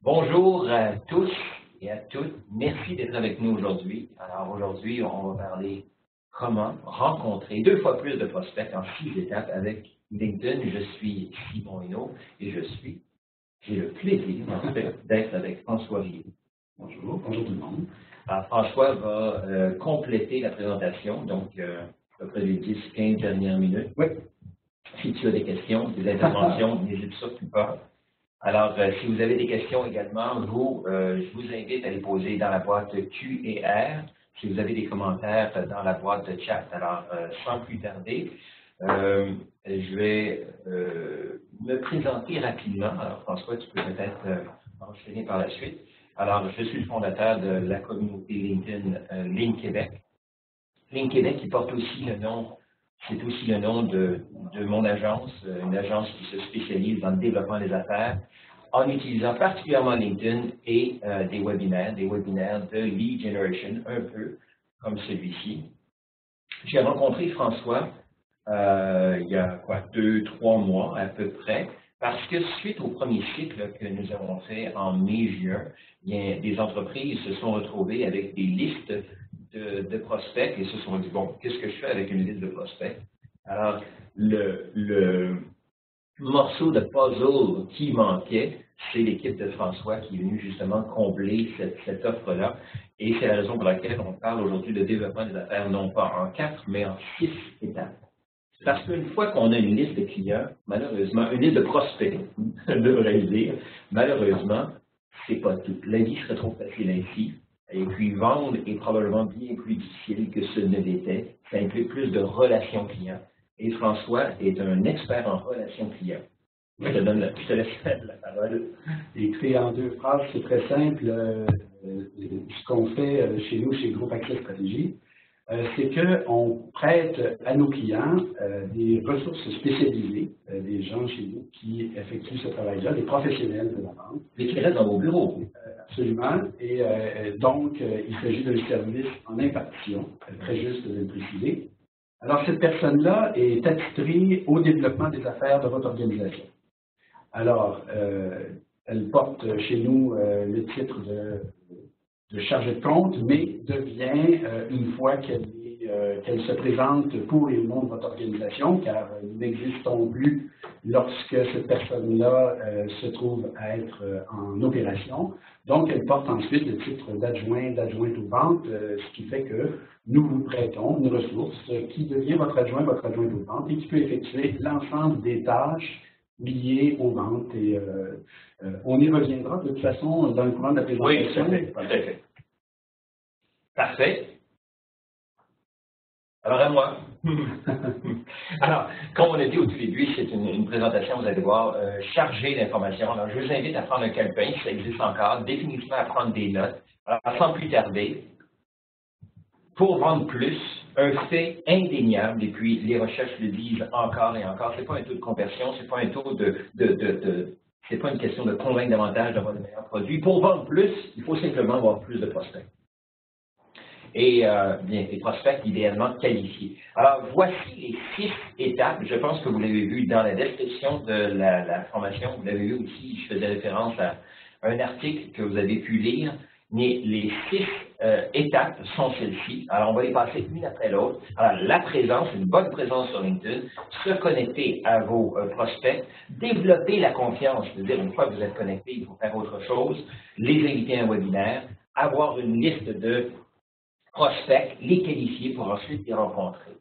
Bonjour à tous et à toutes. Merci d'être avec nous aujourd'hui. Alors aujourd'hui, on va parler comment rencontrer 2 fois plus de prospects en 6 étapes avec LinkedIn. Je suis Simon Hainaut et j'ai le plaisir en fait d'être avec François Rieu. Bonjour tout le monde. Alors François va compléter la présentation, donc à peu près les 10-15 dernières minutes. Oui. Si tu as des questions, des interventions, n'hésite surtout pas. Alors, si vous avez des questions également, je vous invite à les poser dans la boîte Q et R. Si vous avez des commentaires dans la boîte de chat. Alors, sans plus tarder, je vais me présenter rapidement. Alors, François, tu peux peut-être enchaîner par la suite. Alors, je suis le fondateur de la communauté LinkedIn Link Québec. Link Québec qui porte aussi le nom, c'est aussi le nom de mon agence, une agence qui se spécialise dans le développement des affaires, en utilisant particulièrement LinkedIn et des webinaires de lead generation, un peu comme celui-ci. J'ai rencontré François il y a 2-3 mois à peu près, parce que suite au premier cycle que nous avons fait en mai-juin, des entreprises se sont retrouvées avec des listes de prospects et se sont dit, bon, qu'est-ce que je fais avec une liste de prospects? Alors, le morceau de puzzle qui manquait, c'est l'équipe de François qui est venue justement combler cette offre-là. Et c'est la raison pour laquelle on parle aujourd'hui de développement des affaires, non pas en 4, mais en 6 étapes. Parce qu'une fois qu'on a une liste de clients, malheureusement, une liste de prospects, devrais-je dire, malheureusement, c'est pas tout. La vie serait trop facile ainsi. Et puis, vendre est probablement bien plus difficile que ce ne l'était. Ça implique plus de relations clients. Et François est un expert en relations clients. Je te laisse faire la parole. Écoutez, en 2 phrases, c'est très simple. Ce qu'on fait chez nous, chez Groupe Accès Stratégie, c'est qu'on prête à nos clients des ressources spécialisées, des gens chez nous qui effectuent ce travail-là, des professionnels de la vente. Et qui restent dans vos bureaux. Absolument. Et donc, il s'agit d'un service en impartition, très juste de le préciser. Alors, cette personne-là est attitrée au développement des affaires de votre organisation. Alors, elle porte chez nous le titre de chargée de compte, mais devient, une fois qu'elle se présente pour et au nom de votre organisation, car nous n'existons plus lorsque cette personne-là se trouve à être en opération. Donc, elle porte ensuite le titre d'adjointe aux ventes, ce qui fait que nous vous prêtons une ressource qui devient votre adjointe aux ventes et qui peut effectuer l'ensemble des tâches liées aux ventes. Et on y reviendra de toute façon dans le courant de la présentation. Oui, tout à fait. Parfait. Alors, à moi. Alors, comme on a dit au tout début, c'est une présentation, vous allez voir, chargée d'informations. Alors, je vous invite à prendre un calepin, si ça existe encore, définitivement à prendre des notes. Alors, sans plus tarder, pour vendre plus, un fait indéniable, et puis les recherches le disent encore et encore, c'est pas un taux de conversion, c'est pas un taux c'est pas une question de convaincre davantage d'avoir de meilleurs produits. Pour vendre plus, il faut simplement avoir plus de prospects. Et bien, des prospects idéalement qualifiés. Alors, voici les 6 étapes. Je pense que vous l'avez vu dans la description de la formation. Vous l'avez vu aussi, je faisais référence à un article que vous avez pu lire. Mais les 6 étapes sont celles-ci. Alors, on va les passer une après l'autre. Alors, la présence, une bonne présence sur LinkedIn, se connecter à vos prospects, développer la confiance, c'est-à-dire une fois que vous êtes connecté, il faut faire autre chose, les inviter à un webinaire, avoir une liste de prospects, les qualifier pour ensuite les rencontrer.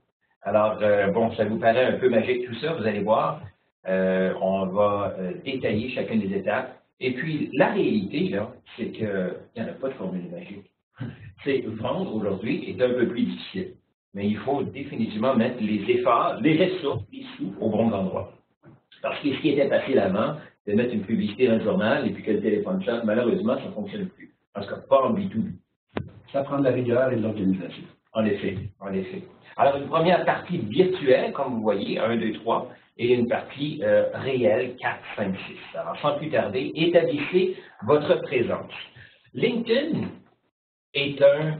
Alors, bon, ça vous paraît un peu magique tout ça, vous allez voir. On va détailler chacune des étapes. Et puis, la réalité, là, c'est qu'il n'y en a pas de formule magique. C'est vendre aujourd'hui est un peu plus difficile. Mais il faut définitivement mettre les efforts, les ressources, les sous au bon endroit. Parce que ce qui était facile avant, de mettre une publicité dans le journal et puis que le téléphone sonne, malheureusement, ça ne fonctionne plus. En tout cas, pas en B2B. Ça prend de la rigueur et de l'organisation. En effet, en effet. Alors, une première partie virtuelle, comme vous voyez, 1, 2, 3, et une partie réelle, 4, 5, 6. Alors, sans plus tarder, établissez votre présence. LinkedIn est un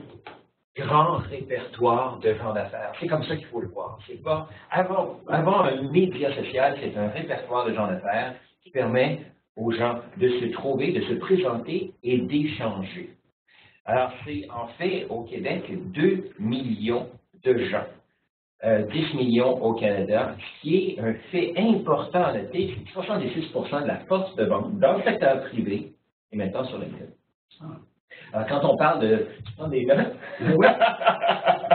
grand répertoire de gens d'affaires. C'est comme ça qu'il faut le voir. C'est pas, avant un média social, c'est un répertoire de gens d'affaires qui permet aux gens de se trouver, de se présenter et d'échanger. Alors, c'est en fait au Québec 2 millions de gens, 10 millions au Canada, ce qui est un fait important à noter, c'est que 66% de la force de vente dans le secteur privé est maintenant sur LinkedIn. Alors, quand on parle de... Tu prends des notes? Oui.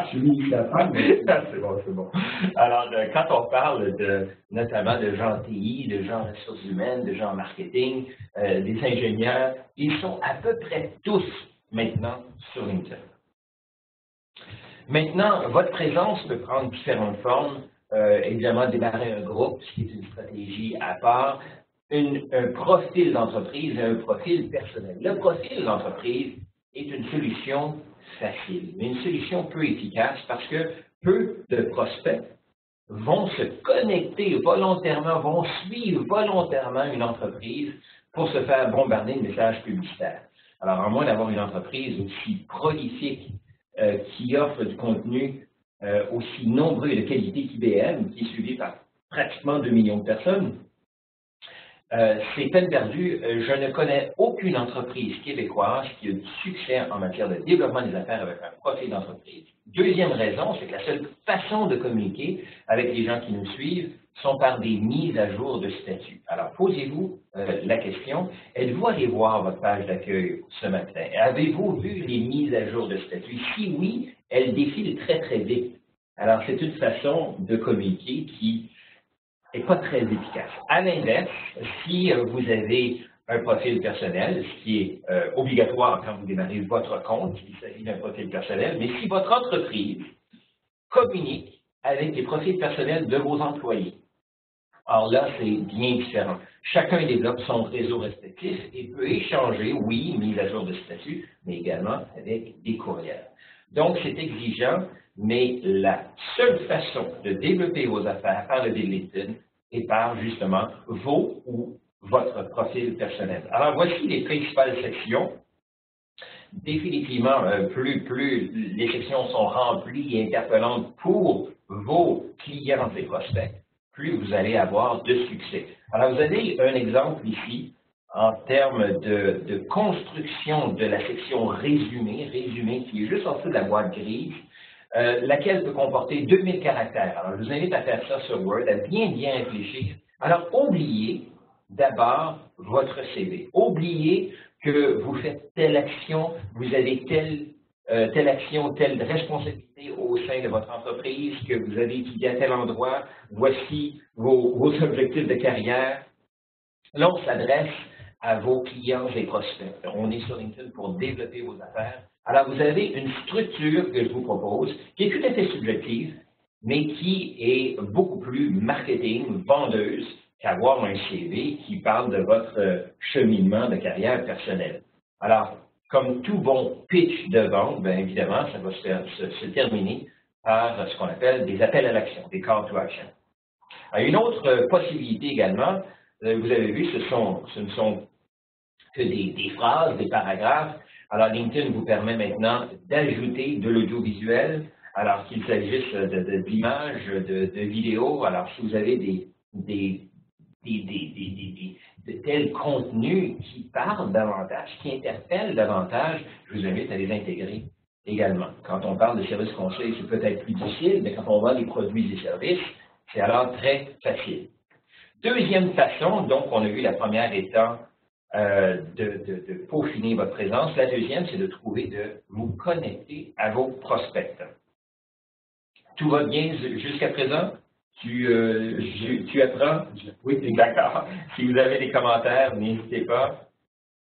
Je suis mis à faire, mais... C'est bon, c'est bon. Alors, quand on parle notamment de gens en TI, de gens en ressources humaines, de gens en marketing, des ingénieurs, ils sont à peu près tous maintenant sur LinkedIn. Maintenant, votre présence peut prendre différentes formes. Évidemment, démarrer un groupe, ce qui est une stratégie à part, un profil d'entreprise et un profil personnel. Le profil d'entreprise est une solution facile, mais une solution peu efficace parce que peu de prospects vont se connecter volontairement, vont suivre volontairement une entreprise pour se faire bombarder de messages publicitaires. Alors, à moins d'avoir une entreprise aussi prolifique qui offre du contenu aussi nombreux et de qualité qu'IBM, qui est suivi par pratiquement 2 millions de personnes, c'est peine perdue. Je ne connais aucune entreprise québécoise qui a du succès en matière de développement des affaires avec un profil d'entreprise. Deuxième raison, c'est que la seule façon de communiquer avec les gens qui nous suivent sont par des mises à jour de statut. Alors, posez-vous la question, êtes-vous allé voir votre page d'accueil ce matin? Avez-vous vu les mises à jour de statut? Si oui, elles défilent très, très vite. Alors, c'est une façon de communiquer qui n'est pas très efficace. À l'inverse, si vous avez un profil personnel, ce qui est obligatoire quand vous démarrez votre compte, il s'agit d'un profil personnel, mais si votre entreprise communique avec les profils personnels de vos employés, alors là, c'est bien différent. Chacun développe son réseau respectif et peut échanger, oui, mise à jour de statut, mais également avec des courriels. Donc, c'est exigeant, mais la seule façon de développer vos affaires par le biais de LinkedIn est par, justement, vos ou votre profil personnel. Alors, voici les principales sections. Définitivement, plus les sections sont remplies et interpellantes pour vos clients et prospects, plus vous allez avoir de succès. Alors, vous avez un exemple ici en termes de construction de la section résumé qui est juste en dessous de la boîte grise, laquelle peut comporter 2000 caractères. Alors, je vous invite à faire ça sur Word, à bien réfléchir. Alors, oubliez d'abord votre CV. Oubliez que vous faites telle action, vous avez telle action, telle responsabilité au sein de votre entreprise, que vous avez étudié à tel endroit, voici vos objectifs de carrière. Là, on s'adresse à vos clients et prospects. On est sur LinkedIn pour développer vos affaires. Alors, vous avez une structure que je vous propose, qui est tout à fait subjective, mais qui est beaucoup plus marketing, vendeuse, qu'avoir un CV qui parle de votre cheminement de carrière personnelle. Alors, comme tout bon pitch de vente, bien évidemment, ça va se terminer par ce qu'on appelle des appels à l'action, des call to action. Alors, une autre possibilité également, vous avez vu, ce ne sont que des phrases, des paragraphes. Alors, LinkedIn vous permet maintenant d'ajouter de l'audiovisuel, alors qu'il s'agisse d'images, de vidéos. Alors, si vous avez de tels contenus qui parlent davantage, qui interpellent davantage, je vous invite à les intégrer également. Quand on parle de services conseils, c'est peut-être plus difficile, mais quand on vend des produits et des services, c'est alors très facile. Deuxième façon, donc on a vu la première étant de peaufiner votre présence. La deuxième, c'est de vous connecter à vos prospects. Tout va bien jusqu'à présent? Tu apprends? Oui, d'accord. Si vous avez des commentaires, n'hésitez pas.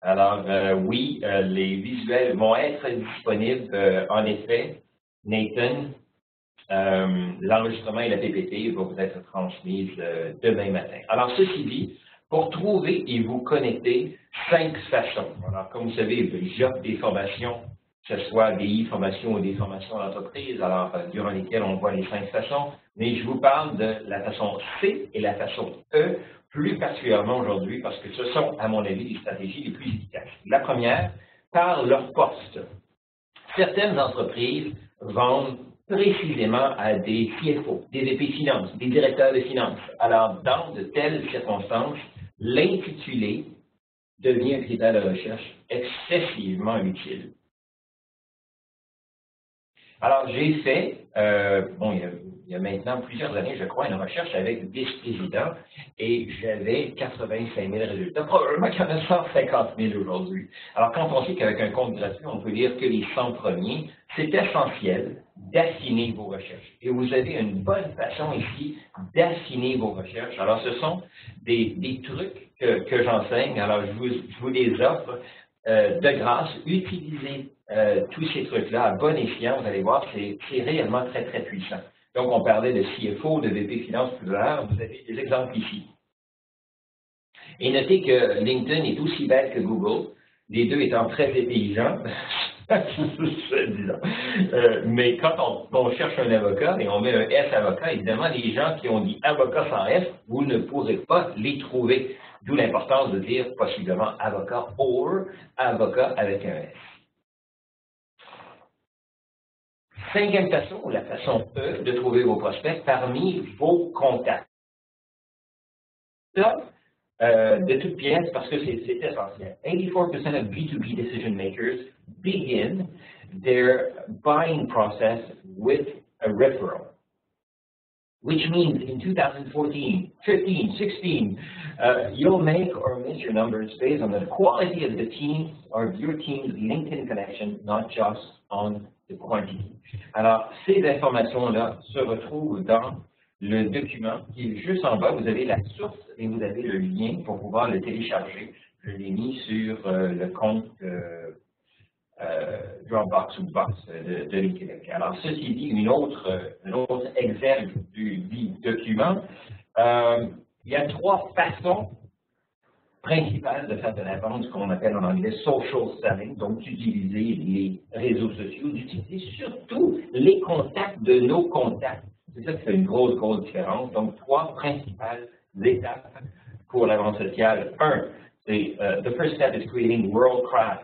Alors, oui, les visuels vont être disponibles. En effet, Nathan, l'enregistrement et la PPT vont vous être transmises demain matin. Alors, ceci dit, pour trouver et vous connecter, 5 façons. Alors, comme vous savez, j'offre des formations, que ce soit des e-formations ou des formations d'entreprise, alors durant lesquelles on voit les 5 façons, mais je vous parle de la façon C et la façon E, plus particulièrement aujourd'hui, parce que ce sont, à mon avis, les stratégies les plus efficaces. La première, par leur poste. Certaines entreprises vendent précisément à des CFO, des VP finances, des directeurs de finances. Alors, dans de telles circonstances, l'intitulé devient un critère de recherche excessivement utile. Alors, j'ai fait, il y a maintenant plusieurs années, je crois, une recherche avec 10 présidents et j'avais 85 000 résultats. Probablement qu'il y en a 150 000 aujourd'hui. Alors, quand on sait qu'avec un compte gratuit, on peut lire que les 100 premiers, c'est essentiel d'affiner vos recherches. Et vous avez une bonne façon ici d'affiner vos recherches. Alors, ce sont des trucs que j'enseigne. Alors, je vous les offre de grâce. Utilisez tous ces trucs-là à bon escient. Vous allez voir, c'est réellement très, très puissant. Donc, on parlait de CFO, de VP Finance tout à l'heure. Vous avez des exemples ici. Et notez que LinkedIn est aussi belle que Google, les deux étant très intelligents. Mais quand on cherche un avocat et on met un S avocat, évidemment, les gens qui ont dit avocat sans S, vous ne pourrez pas les trouver. D'où l'importance de dire possiblement avocat or avocat avec un S. Cinquième façon, la façon E de trouver vos prospects parmi vos contacts. Ça, de toute pièce, parce que c'est essentiel. 84% of B2B decision makers begin their buying process with a referral, which means in 2014, 15, 16, you'll make or miss your numbers based on the quality of the team or of your team's LinkedIn connection, not just on the quantity. Alors, ces informations-là se retrouvent dans le document qui est juste en bas. Vous avez la source et vous avez le lien pour pouvoir le télécharger. Je l'ai mis sur le compte Dropbox ou Box de LinkedIn. Alors, ceci dit, un autre exergue du document. Il y a trois façons principales de faire de la vente, ce qu'on appelle en anglais social selling, donc d'utiliser les réseaux sociaux, d'utiliser surtout les contacts de nos contacts. C'est ça qui fait une grosse différence. Donc, trois principales étapes pour la vente sociale. Un, c'est the first step is creating world-class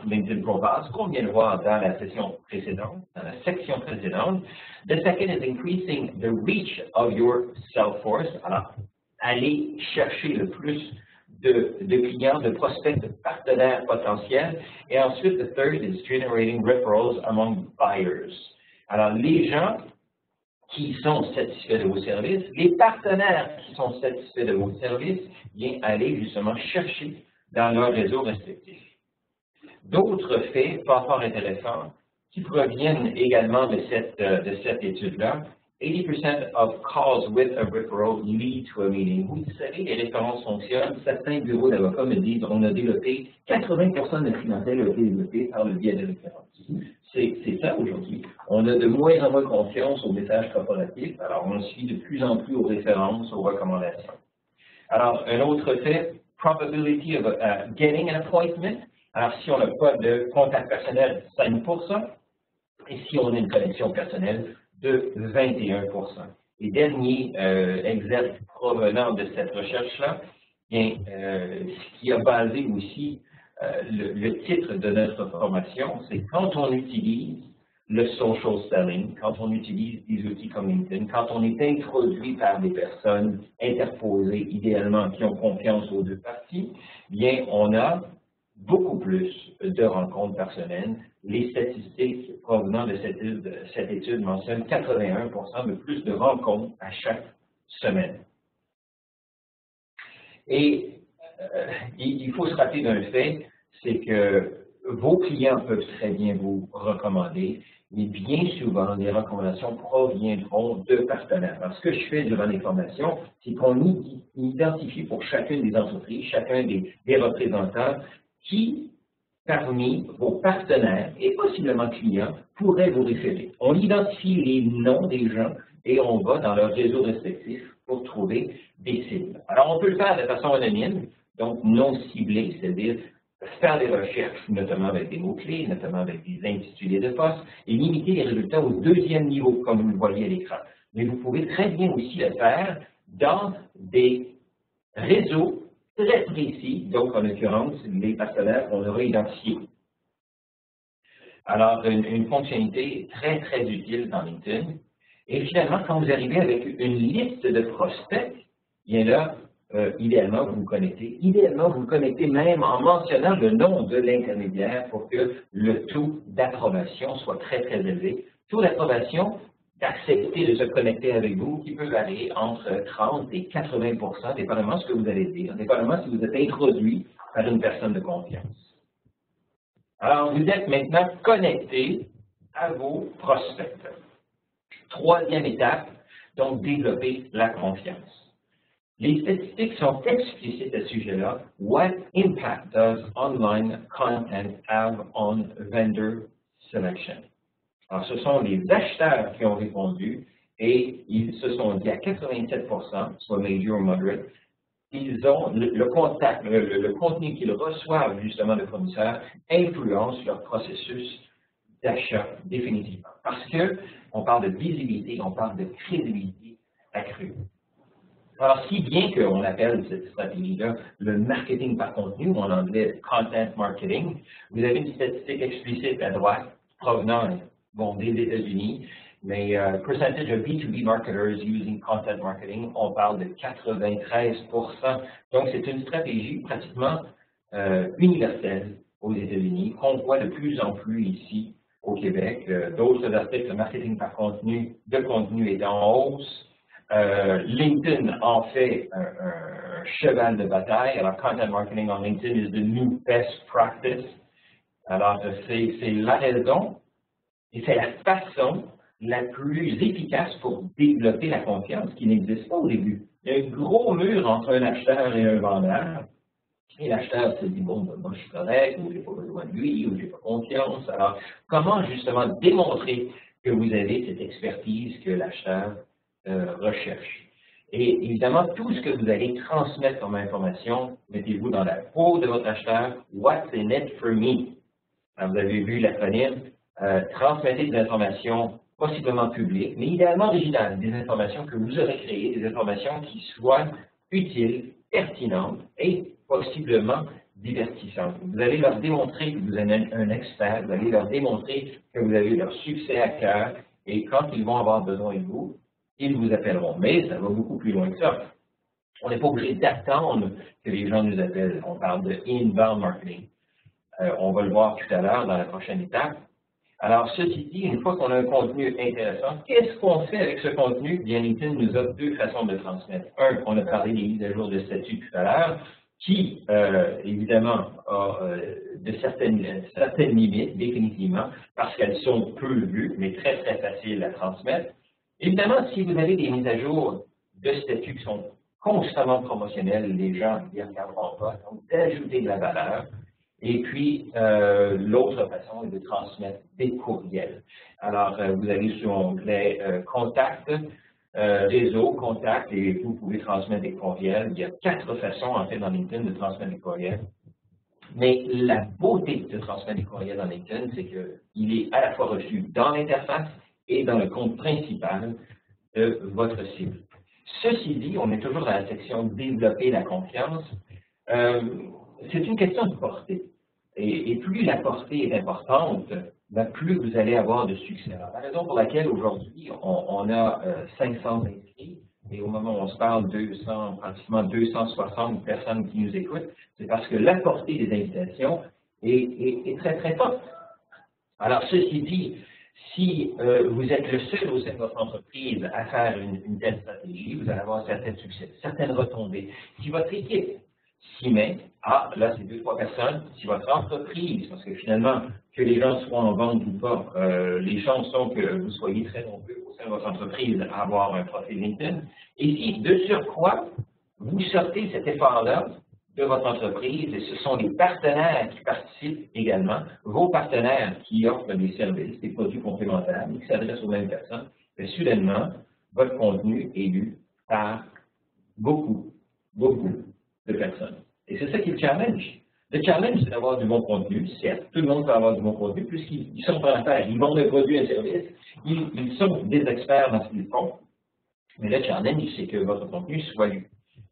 LinkedIn profiles, ce qu'on vient de voir dans la session précédente, dans la section précédente. The second is increasing the reach of your sales force. Alors, allez chercher le plus de clients, de prospects, de partenaires potentiels. Et ensuite, the third is generating referrals among buyers. Alors, les gens qui sont satisfaits de vos services, les partenaires qui sont satisfaits de vos services, bien aller justement chercher dans leur réseau respectif. D'autres faits pas fort intéressants qui proviennent également de cette étude-là. 80% of calls with a referral lead to a meeting. Vous savez, les références fonctionnent. Certains bureaux d'avocats me disent on a développé 80% de notre clientèle a été développée par le biais de références. C'est ça aujourd'hui. On a de moins en moins confiance aux messages corporatifs, alors on suit de plus en plus aux références, aux recommandations. Alors, un autre fait, probability of getting an appointment. Alors, si on n'a pas de contact personnel, 5%, et si on a une connexion personnelle, de 21%. Et dernier exergue provenant de cette recherche-là, ce qui a basé aussi le titre de notre formation, c'est quand on utilise le social selling, quand on utilise des outils comme LinkedIn, quand on est introduit par des personnes interposées, idéalement, qui ont confiance aux deux parties, bien, on a beaucoup plus de rencontres personnelles. Les statistiques provenant de cette étude mentionnent 81% de plus de rencontres à chaque semaine. Et il faut se rappeler d'un fait, c'est que vos clients peuvent très bien vous recommander, mais bien souvent, les recommandations proviendront de partenaires. Alors, ce que je fais durant les formations, c'est qu'on identifie pour chacune des entreprises, chacun des représentants, qui, parmi vos partenaires et possiblement clients, pourraient vous référer. On identifie les noms des gens et on va dans leur réseau respectif pour trouver des cibles. Alors, on peut le faire de façon anonyme, donc non ciblée, c'est-à-dire faire des recherches, notamment avec des mots-clés, notamment avec des intitulés de poste, et limiter les résultats au deuxième niveau, comme vous le voyez à l'écran. Mais vous pouvez très bien aussi le faire dans des réseaux très précis, donc en l'occurrence, les partenaires qu'on aura identifiés. Alors, une fonctionnalité très, très utile dans LinkedIn. Et finalement, quand vous arrivez avec une liste de prospects, bien là, idéalement, vous vous connectez. Idéalement, vous vous connectez même en mentionnant le nom de l'intermédiaire pour que le taux d'approbation soit très, très élevé. Taux d'approbation, d'accepter de se connecter avec vous, qui peut varier entre 30 et 80 dépendamment de ce que vous allez dire, dépendamment si vous êtes introduit par une personne de confiance. Alors, vous êtes maintenant connecté à vos prospects. Troisième étape, donc développer la confiance. Les statistiques sont explicites à ce sujet-là. What impact does online content have on vendor selection? Alors, ce sont les acheteurs qui ont répondu et ils se sont dit à 87%, soit major ou moderate, ils ont le contenu qu'ils reçoivent justement de fournisseurs influence leur processus d'achat définitivement. Parce que on parle de visibilité, on parle de crédibilité accrue. Alors, si bien qu'on appelle cette stratégie-là le marketing par contenu, ou en anglais content marketing, vous avez une statistique explicite à droite provenant des États-Unis, mais percentage of B2B marketers using content marketing, on parle de 93%. Donc, c'est une stratégie pratiquement universelle aux États-Unis, qu'on voit de plus en plus ici au Québec. D'autres aspects, le marketing par contenu, de contenu est en hausse. LinkedIn en fait un cheval de bataille. Alors, content marketing en LinkedIn is the new best practice. Alors, c'est la raison et c'est la façon la plus efficace pour développer la confiance qui n'existe pas au début. Il y a un gros mur entre un acheteur et un vendeur. Et l'acheteur se dit, bon, moi je suis correct, ou j'ai pas besoin de lui, ou j'ai pas confiance. Alors, comment justement démontrer que vous avez cette expertise que l'acheteur recherche? Et évidemment, tout ce que vous allez transmettre comme information, mettez-vous dans la peau de votre acheteur. What's in it for me? Alors, vous avez vu l'acronyme. Transmettez des informations possiblement publiques, mais idéalement originales, des informations que vous aurez créées, des informations qui soient utiles, pertinentes et possiblement divertissantes. Vous allez leur démontrer que vous êtes un expert, vous allez leur démontrer que vous avez leur succès à cœur, et quand ils vont avoir besoin de vous, ils vous appelleront. Mais ça va beaucoup plus loin que ça. On n'est pas obligé d'attendre que les gens nous appellent. On parle de inbound marketing. On va le voir tout à l'heure dans la prochaine étape. Alors, ceci dit, une fois qu'on a un contenu intéressant, qu'est-ce qu'on fait avec ce contenu? Bien, LinkedIn nous offre deux façons de transmettre. Un, on a parlé des mises à jour de statut tout à l'heure, qui, évidemment, a de certaines limites, définitivement, parce qu'elles sont peu vues, mais très, très faciles à transmettre. Évidemment, si vous avez des mises à jour de statut qui sont constamment promotionnelles, les gens ne les regarderont pas, donc d'ajouter de la valeur. Et puis, l'autre façon est de transmettre des courriels. Alors, vous allez sur l'onglet Contact, Réseau, Contact, et vous pouvez transmettre des courriels. Il y a 4 façons, en fait, dans LinkedIn de transmettre des courriels. Mais la beauté de transmettre des courriels dans LinkedIn, c'est qu'il est à la fois reçu dans l'interface et dans le compte principal de votre cible. Ceci dit, on est toujours dans la section Développer la confiance. C'est une question de portée. Et plus la portée est importante, plus vous allez avoir de succès. Alors, la raison pour laquelle aujourd'hui, on a 500 inscrits, et au moment où on se parle, pratiquement 260 personnes qui nous écoutent, c'est parce que la portée des invitations est très, très forte. Alors, ceci dit, si vous êtes le seul au sein de votre entreprise à faire une telle stratégie, vous allez avoir certains succès, certaines retombées. Si votre équipe s'y met, là c'est 2-3 personnes, si votre entreprise, parce que finalement, que les gens soient en vente ou pas, les chances sont que vous soyez très nombreux au sein de votre entreprise à avoir un profil LinkedIn, et si de surcroît, vous sortez cet effort-là de votre entreprise, et ce sont les partenaires qui participent également, vos partenaires qui offrent des services, des produits complémentaires, qui s'adressent aux mêmes personnes, mais soudainement, votre contenu est lu par beaucoup de personnes. Et c'est ça qui est le challenge. Le challenge, c'est d'avoir du bon contenu. Certes, tout le monde peut avoir du bon contenu, puisqu'ils sont en affaires, ils vendent un produit, un service, ils sont des experts dans ce qu'ils font. Mais le challenge, c'est que votre contenu soit lu.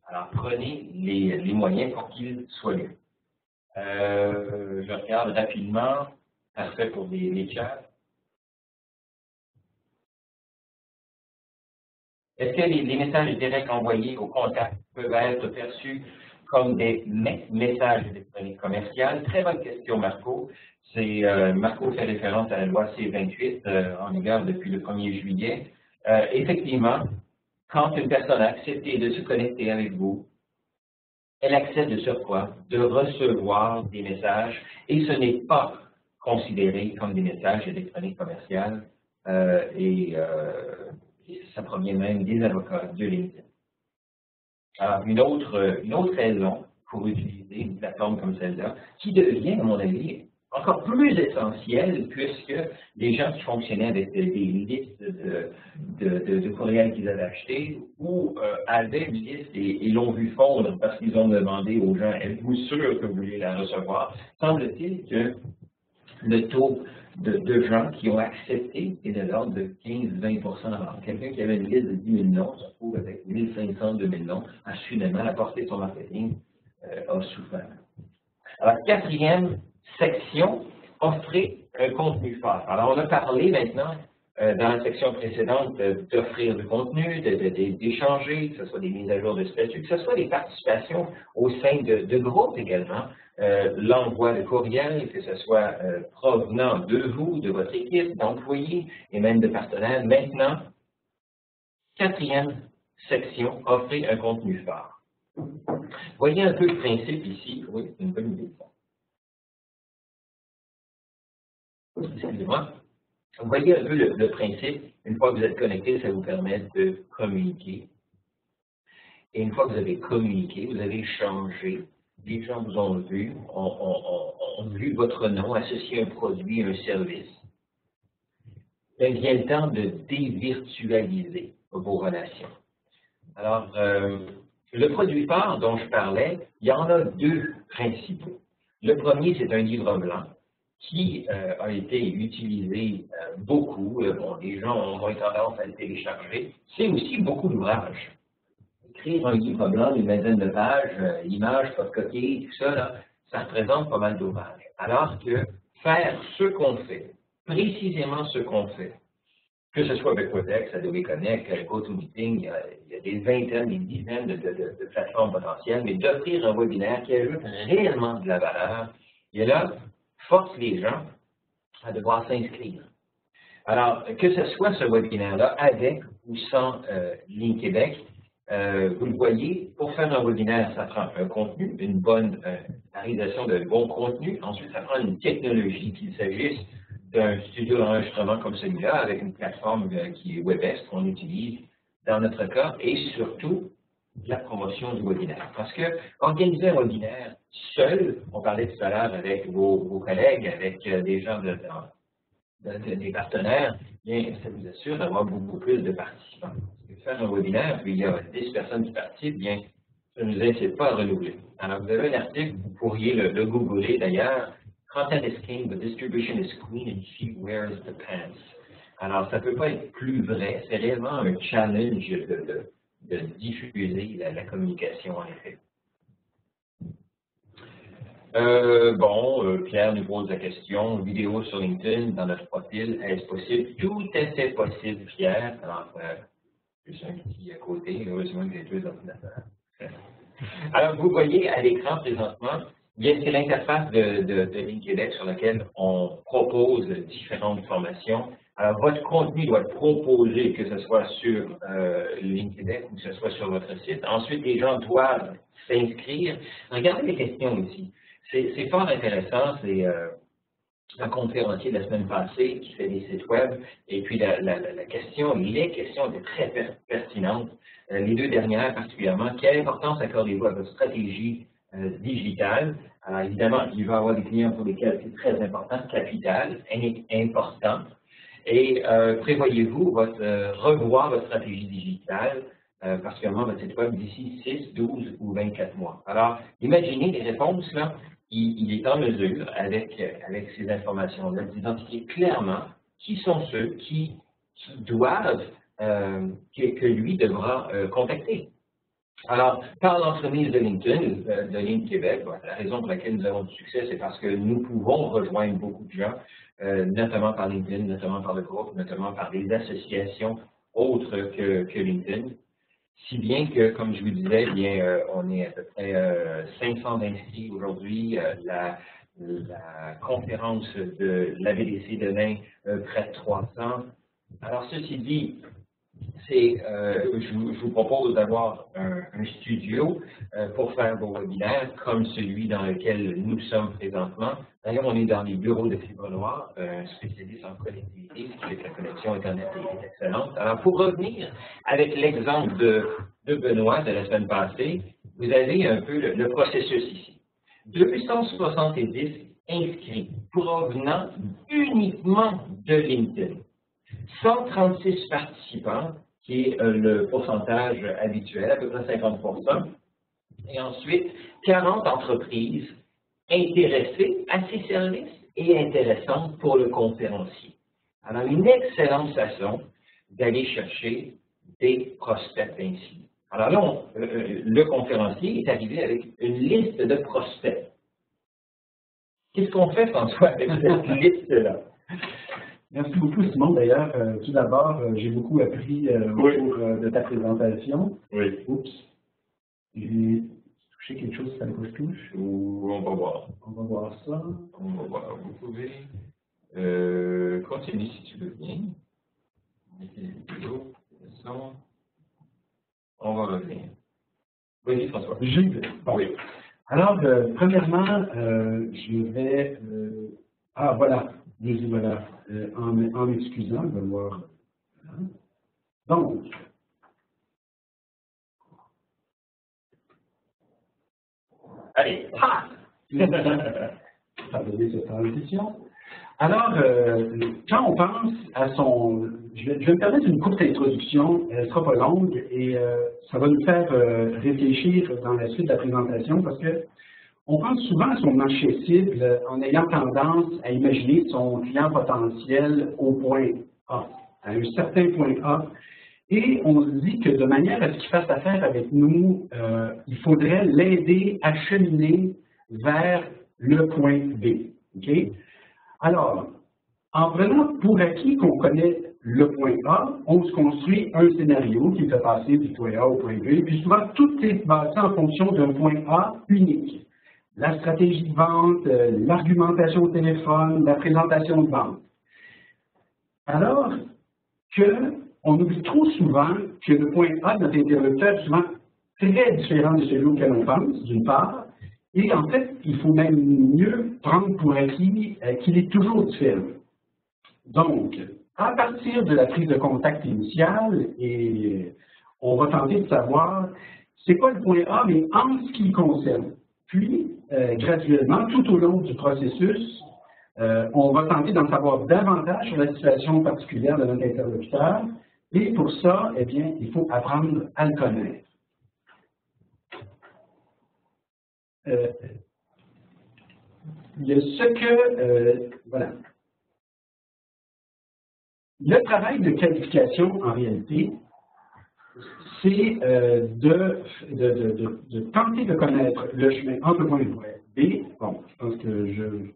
Alors, prenez les moyens pour qu'il soit lu. Je regarde rapidement, parfait pour les chats. Est-ce que les messages directs envoyés au contact peuvent être perçus comme des messages électroniques commerciaux? Très bonne question, Marco. Marco fait référence à la loi C-28 en vigueur depuis le 1er juillet. Effectivement, quand une personne a accepté de se connecter avec vous, elle accepte de surcroît de recevoir des messages et ce n'est pas considéré comme des messages électroniques commerciaux et ça provient même des avocats de LinkedIn. Alors, une autre raison pour utiliser une plateforme comme celle-là, qui devient, à mon avis, encore plus essentielle puisque les gens qui fonctionnaient avec des listes de courriels qu'ils avaient achetés ou avaient une liste et l'ont vu fondre parce qu'ils ont demandé aux gens, êtes-vous sûr que vous voulez la recevoir? Semble-t-il que le taux de gens qui ont accepté est de l'ordre de 15-20 %. Alors, quelqu'un qui avait une liste de 10 000 noms se retrouve avec 1500, 2000 noms, a soudainement la portée de son marketing a souffert. Alors, quatrième section, offrir un contenu fort. Alors, on a parlé maintenant dans la section précédente d'offrir du contenu, d'échanger, que ce soit des mises à jour de statut, que ce soit des participations au sein de groupes également, l'envoi de courriels, que ce soit provenant de vous, de votre équipe, d'employés et même de partenaires. Maintenant, quatrième section, offrir un contenu fort. Voyez un peu le principe ici. Oui, c'est une bonne idée. Excusez-moi. Vous voyez un peu le principe. Une fois que vous êtes connecté, ça vous permet de communiquer. Et une fois que vous avez communiqué, vous avez échangé, les gens vous ont vu, ont vu votre nom, associé à un produit, un service. Il vient le temps de dévirtualiser vos relations. Alors, le produit phare dont je parlais, il y en a deux principaux. Le premier, c'est un livre blanc qui a été utilisé beaucoup. Bon, les gens ont eu tendance à le télécharger. C'est aussi beaucoup d'ouvrages. Écrire un livre blanc d'une vingtaine de pages, images, photocopier, tout ça, là, ça représente pas mal d'ouvrages. Alors que faire ce qu'on fait, précisément ce qu'on fait, que ce soit avec Webex, Adobe Connect, GoToMeeting, il y a des vingtaines, des dizaines de plateformes potentielles, mais d'offrir un webinaire qui ajoute réellement de la valeur, et là, force les gens à devoir s'inscrire. Alors, que ce soit ce webinaire-là, avec ou sans Ligne Québec, vous le voyez, pour faire un webinaire, ça prend un contenu, une bonne réalisation de bon contenu. Ensuite, ça prend une technologie, qu'il s'agisse d'un studio d'enregistrement comme celui-là, avec une plateforme qui est WebEx qu'on utilise dans notre cas, et surtout la promotion du webinaire. Parce que organiser un webinaire seul, on parlait tout à l'heure avec vos collègues, avec des gens des partenaires, bien, ça vous assure d'avoir beaucoup plus de participants. Parce que faire un webinaire, puis il y a 10 personnes qui participent, bien, ça ne nous incite pas à renouveler. Alors, vous avez un article, vous pourriez le googler d'ailleurs. Content is king, but distribution is queen, and she wears the pants. Alors, ça ne peut pas être plus vrai. C'est réellement un challenge de diffuser la communication, en effet. Pierre nous pose la question, vidéo sur LinkedIn dans notre profil, est-ce possible? Tout à fait possible, Pierre. Alors, juste un petit à côté, heureusement que j'ai deux ordinateurs. Alors, vous voyez à l'écran présentement, c'est l'interface de Ligne Québec sur laquelle on propose différentes formations. Alors, votre contenu doit être proposé, que ce soit sur Ligne Québec ou que ce soit sur votre site. Ensuite, les gens doivent s'inscrire. Regardez les questions ici. C'est fort intéressant, c'est un conférencier de la semaine passée qui fait des sites web, et puis les questions étaient très pertinentes. Les deux dernières particulièrement, quelle importance accordez-vous à votre stratégie digitale? Alors évidemment, il va y avoir des clients pour lesquels c'est très important, capital, important, et prévoyez-vous revoir votre stratégie digitale, particulièrement votre site web d'ici 6, 12 ou 24 mois. Alors, imaginez les réponses là. Il est en mesure, avec ces informations-là, d'identifier clairement qui sont ceux qui doivent, que lui devra contacter. Alors, par l'entremise de LinkedIn, de Ligne Québec, la raison pour laquelle nous avons du succès, c'est parce que nous pouvons rejoindre beaucoup de gens, notamment par LinkedIn, notamment par le groupe, notamment par des associations autre que LinkedIn. Si bien que, comme je vous disais, bien, on est à peu près 500 inscrits aujourd'hui. La conférence de l'AVDC demain, près de 300. Alors, ceci dit, je vous propose d'avoir un studio pour faire vos webinaires comme celui dans lequel nous sommes présentement. D'ailleurs, on est dans les bureaux de Fibre Noire, spécialiste en connectivité, ce qui fait que la connexion Internet est excellente. Alors, pour revenir avec l'exemple de Benoît de la semaine passée, vous avez un peu le processus ici. 270 inscrits provenant uniquement de LinkedIn. 136 participants, qui est le pourcentage habituel, à peu près 50%. Et ensuite, 40 entreprises intéressées à ces services et intéressantes pour le conférencier. Alors, une excellente façon d'aller chercher des prospects ainsi. Alors là, le conférencier est arrivé avec une liste de prospects. Qu'est-ce qu'on fait, François, avec cette liste-là? Merci beaucoup, Simon. D'ailleurs, tout d'abord, j'ai beaucoup appris au cours de ta présentation. Oui. Oups. J'ai touché quelque chose sur la grosse touche. On va voir. On va voir ça. On va voir. Vous pouvez continuer si tu veux bien. Mettez les vidéos, le son. On va revenir. Vas-y, François. Bon. Oui. Alors, premièrement, je vais... voilà. Je dis voilà. En m'excusant, je vais voir. Donc, allez, ça donner cette transition. Alors, quand on pense à son... Je vais me permettre une courte introduction, elle ne sera pas longue, et ça va nous faire réfléchir dans la suite de la présentation, parce que on pense souvent à son marché cible en ayant tendance à imaginer son client potentiel au point A, à un certain point A, et on se dit que de manière à ce qu'il fasse affaire avec nous, il faudrait l'aider à cheminer vers le point B. Okay? Alors, en prenant pour acquis qu'on connaît le point A, on se construit un scénario qui fait passer du point A au point B, puis souvent tout est basé en fonction d'un point A unique. La stratégie de vente, l'argumentation au téléphone, la présentation de vente. Alors qu'on oublie trop souvent que le point A de notre interlocuteur est souvent très différent de celui auquel on pense, d'une part, et en fait, il faut même mieux prendre pour acquis qu'il est toujours différent. Donc, à partir de la prise de contact initiale, et on va tenter de savoir c'est quoi le point A, mais en ce qui le concerne. Puis, graduellement, tout au long du processus, on va tenter d'en savoir davantage sur la situation particulière de notre interlocuteur. Et pour ça, eh bien, il faut apprendre à le connaître. Il y a ce que, voilà. Le travail de qualification, en réalité, c'est de tenter de connaître le chemin entre le point B. Bon, je pense que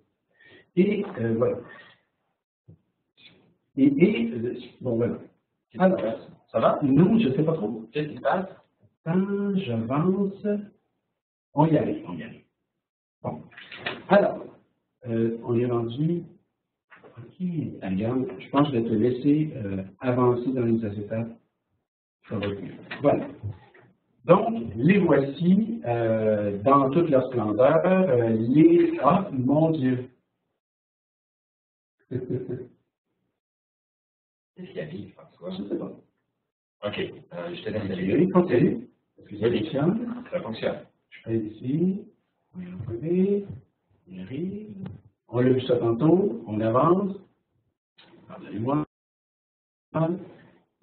et voilà. Bon, voilà. Alors, ça va? Non, je ne sais pas trop. Qu'est-ce qui se passe? Quand j'avance, on y arrive. Bon. Alors, on est rendu. OK, regarde, je pense que je vais te laisser avancer dans les étapes. Ça va être mieux. Voilà. Donc, les voici dans toute leur splendeur. Ah, mon Dieu! Qu'est-ce qui arrive, François? Je ne sais pas. OK, je te laisse aller. Continue. Est-ce que ça fonctionne? Ça fonctionne. Je fais ici. On y arrive. On y arrive. On l'a vu ça tantôt. On avance. Pardonnez-moi.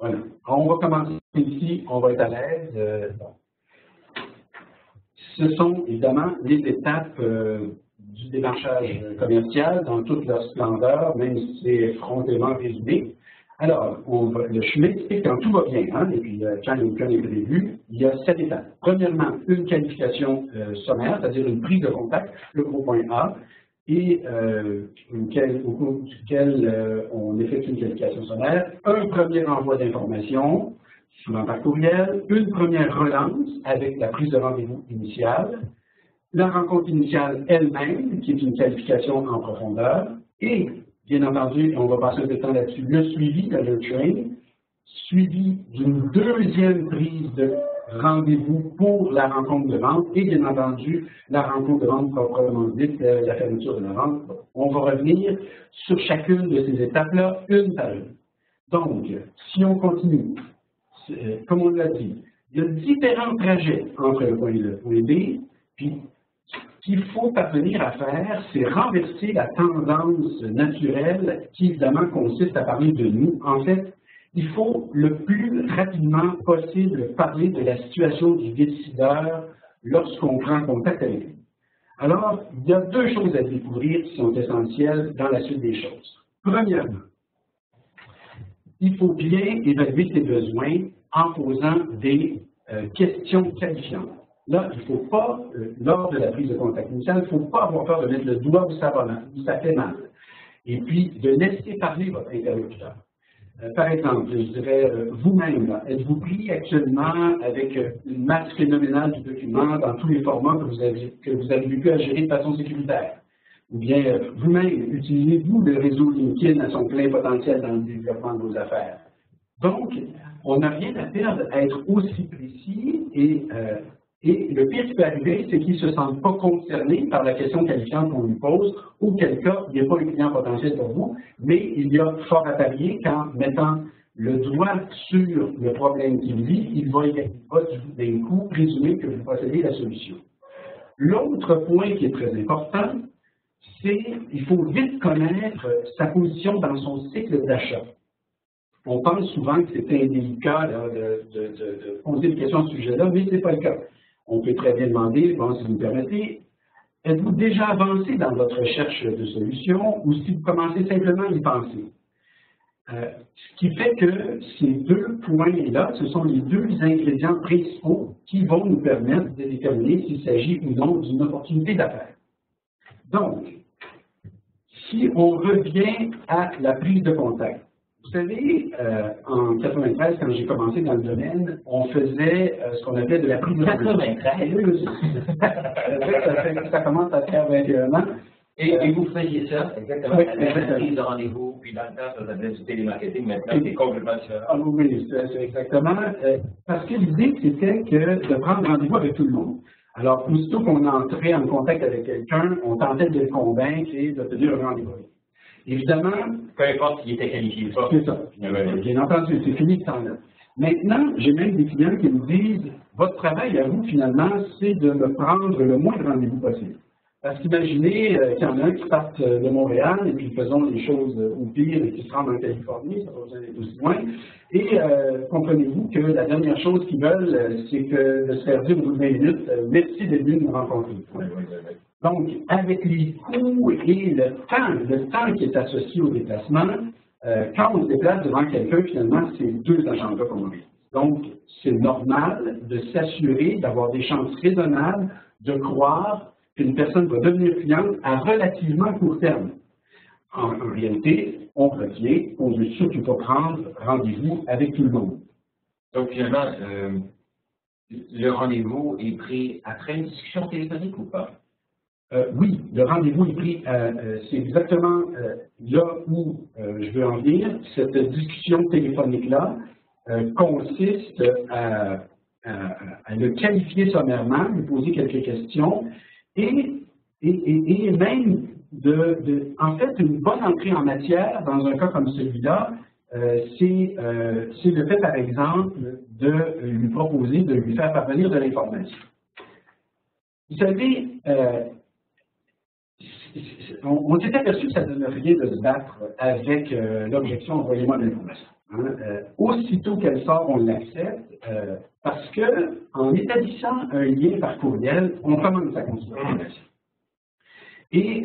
Voilà. On va commencer ici. On va être à l'aise. Ce sont évidemment les étapes du démarchage commercial dans toute leur splendeur, même si c'est effrontément résumé. Alors, le chemin, c'est quand tout va bien, hein, et puis quand il n'y a aucun imprévu, il y a 7 étapes. Premièrement, une qualification sommaire, c'est-à-dire une prise de contact, le gros point A, et au cours duquel on effectue une qualification sommaire, un premier envoi d'informations, souvent par courriel, une première relance avec la prise de rendez-vous initiale, la rencontre initiale elle-même, qui est une qualification en profondeur, et, bien entendu, on va passer un peu de temps là-dessus, le suivi, le nurturing, suivi d'une deuxième prise de rendez-vous pour la rencontre de vente, et bien entendu, la rencontre de vente proprement dite, la fermeture de la vente. On va revenir sur chacune de ces étapes-là, une par une. Donc, si on continue, comme on l'a dit, il y a différents trajets entre le point A et le point B, puis ce qu'il faut parvenir à faire, c'est renverser la tendance naturelle qui, évidemment, consiste à parler de nous. En fait, il faut le plus rapidement possible parler de la situation du décideur lorsqu'on prend contact avec lui. Alors, il y a deux choses à découvrir qui sont essentielles dans la suite des choses. Premièrement, il faut bien évaluer ses besoins en posant des questions qualifiantes. Là, il ne faut pas, lors de la prise de contact initial, il ne faut pas avoir peur de mettre le doigt où ça va mal, où ça fait mal. Et puis, de laisser parler votre interlocuteur. Par exemple, je dirais, vous-même, êtes-vous pris actuellement avec une masse phénoménale de documents dans tous les formats que vous avez pu à gérer de façon sécuritaire? Ou bien, vous-même, utilisez-vous le réseau LinkedIn à son plein potentiel dans le développement de vos affaires? Donc, on n'a rien à perdre à être aussi précis et le pire qui peut arriver, c'est qu'ils ne se sentent pas concernés par la question qualifiante qu'on lui pose, auquel cas, il n'y a pas le client potentiel pour vous, mais il y a fort à parier qu'en mettant le doigt sur le problème qu'il vit, il va d'un coup présumer que vous possédez la solution. L'autre point qui est très important, c'est qu'il faut vite connaître sa position dans son cycle d'achat. On pense souvent que c'est indélicat de poser des questions à ce sujet-là, mais ce n'est pas le cas. On peut très bien demander, bon, si vous me permettez, êtes-vous déjà avancé dans votre recherche de solutions ou si vous commencez simplement à y penser? Ce qui fait que ces deux points-là, ce sont les deux ingrédients principaux qui vont nous permettre de déterminer s'il s'agit ou non d'une opportunité d'affaires. Donc, si on revient à la prise de contact, vous savez, en 93, quand j'ai commencé dans le domaine, on faisait ce qu'on appelait de la prise de rendez-vous. 93? Ça commence à faire 21 ans. Et vous faisiez ça, exactement, oui, la prise de rendez-vous, puis dans le temps, ça s'appelait du télémarketing, maintenant, c'est complètement différent. Ah oui, c'est exactement. Parce que l'idée, c'était que de prendre rendez-vous avec tout le monde. Alors, aussitôt qu'on entrait en contact avec quelqu'un, on tentait de le convaincre et d'obtenir un rendez-vous. Évidemment, peu importe s'il était qualifié ou pas. C'est ça. Bien entendu, c'est fini ce temps-là. Maintenant, j'ai même des clients qui me disent, votre travail à vous, finalement, c'est de me prendre le moins de rendez-vous possible. Parce qu'imaginez qu'il y en a un qui partent de Montréal et puis faisons les choses au pire et qui se rendent en Californie, ça va besoin d'être aussi loin. Et comprenez-vous que la dernière chose qu'ils veulent, c'est que de se faire dire au bout de 20 minutes, merci d'être venu nous rencontrer. Donc, avec les coûts et le temps qui est associé au déplacement, quand on se déplace devant quelqu'un, finalement, c'est deux agendas qu'on vit. Donc, c'est normal de s'assurer d'avoir des chances raisonnables de croire qu'une personne va devenir cliente à relativement court terme. En réalité, on revient, on ne veut surtout pas prendre rendez-vous avec tout le monde. Donc, finalement, le rendez-vous est pris après une discussion téléphonique ou pas? Oui, le rendez-vous est pris, c'est exactement là où je veux en venir. Cette discussion téléphonique-là consiste à le qualifier sommairement, lui poser quelques questions et même en fait, une bonne entrée en matière dans un cas comme celui-là, c'est le fait, par exemple, de lui proposer de lui faire parvenir de l'information. Vous savez, on s'est aperçu que ça ne donne rien de se battre avec l'objection « envoyez-moi de l'information ». Aussitôt qu'elle sort, on l'accepte parce qu'en établissant un lien par courriel, on commence à construire une relation. Et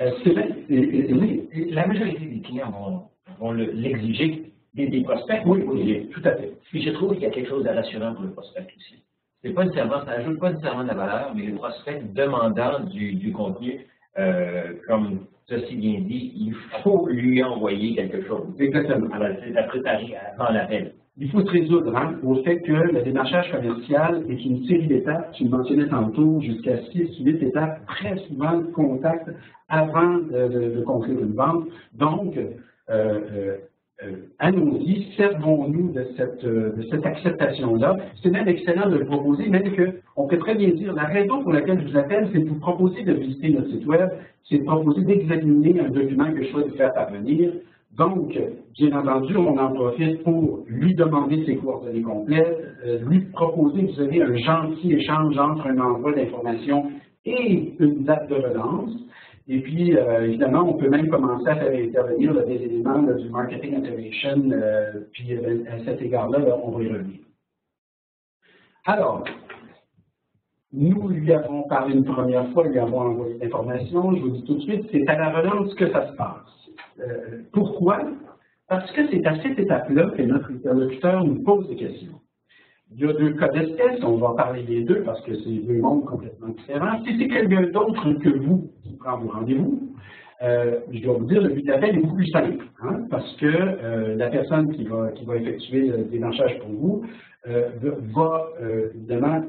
la majorité des clients vont l'exiger des prospects. Oui, tout à fait. Puis je trouve qu'il y a quelque chose de rassurant pour le prospect aussi. C'est pas nécessairement, ça n'ajoute pas nécessairement de la valeur, mais le prospect demandant du contenu, comme ceci bien dit, il faut lui envoyer quelque chose. Exactement. Alors, c'est à préparer avant l'appel. Il faut se résoudre au fait que le démarchage commercial est une série d'étapes, tu le mentionnais tantôt, jusqu'à 6 ou 8 étapes, très souvent de contact avant de conclure une vente. Donc, allons-y, servons-nous de cette acceptation-là. C'est même excellent de le proposer, même qu'on peut très bien dire, la raison pour laquelle je vous appelle, c'est de vous proposer de visiter notre site web, c'est de proposer d'examiner un document que je souhaite vous faire parvenir. Donc, bien entendu, on en profite pour lui demander ses coordonnées complètes, lui proposer que vous avez un gentil échange entre un envoi d'informations et une date de relance. Et puis, évidemment, on peut même commencer à faire intervenir des éléments du marketing automation, puis à cet égard-là, on va y revenir. Alors, nous lui avons parlé une première fois, lui avons envoyé l'information, je vous dis tout de suite, c'est à la relance que ça se passe. Pourquoi? Parce que c'est à cette étape-là que notre interlocuteur nous pose des questions. Il y a 2 cas d'espèce, on va parler des 2 parce que c'est 2 mondes complètement différents. Si c'est quelqu'un d'autre que vous qui prend vos rendez-vous, je dois vous dire, le but de l'appel est beaucoup plus simple, hein, parce que la personne qui va effectuer le démarchage pour vous va évidemment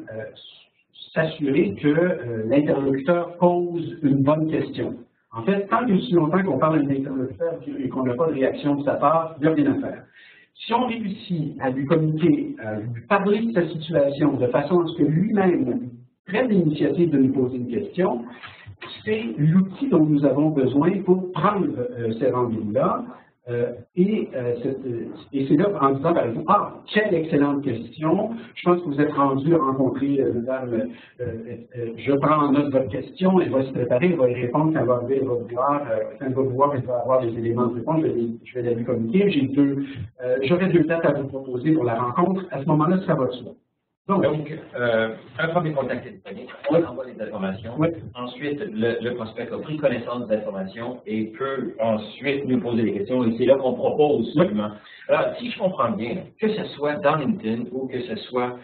s'assurer que l'interlocuteur pose une bonne question. En fait, tant et aussi longtemps qu'on parle à un interlocuteur et qu'on n'a pas de réaction de sa part, il n'y a rien à faire. Si on réussit à lui communiquer, à lui parler de sa situation de façon à ce que lui-même prenne l'initiative de nous poser une question, c'est l'outil dont nous avons besoin pour prendre ces rendez-vous-là. Et c'est là, en disant, par exemple, ah, quelle excellente question, je pense que vous êtes rendu à rencontrer madame, je prends en note votre question, elle va se préparer, elle va y répondre quand elle va arriver, elle va voir, elle va avoir les éléments de réponse, je vais la lui communiquer, j'aurai 2 dates à vous proposer pour la rencontre, à ce moment-là, ça va de soi. Donc, un premier contact téléphonique, on envoie les informations. Oui. Ensuite, le prospect a pris connaissance des informations et peut ensuite nous poser des questions. Et c'est là qu'on propose seulement. Alors, si je comprends bien, que ce soit dans LinkedIn ou que ce soit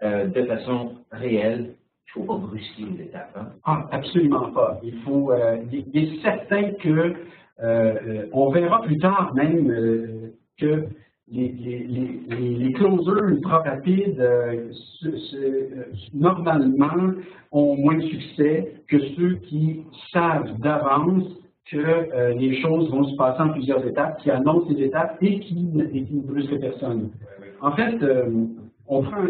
de façon réelle, il ne faut pas brusquer les étapes. Hein? Ah, absolument pas. Il est certain que, on verra plus tard même que les closers ultra rapides, normalement, ont moins de succès que ceux qui savent d'avance que les choses vont se passer en plusieurs étapes, qui annoncent les étapes et qui ne brusquent personne. En fait, on prend,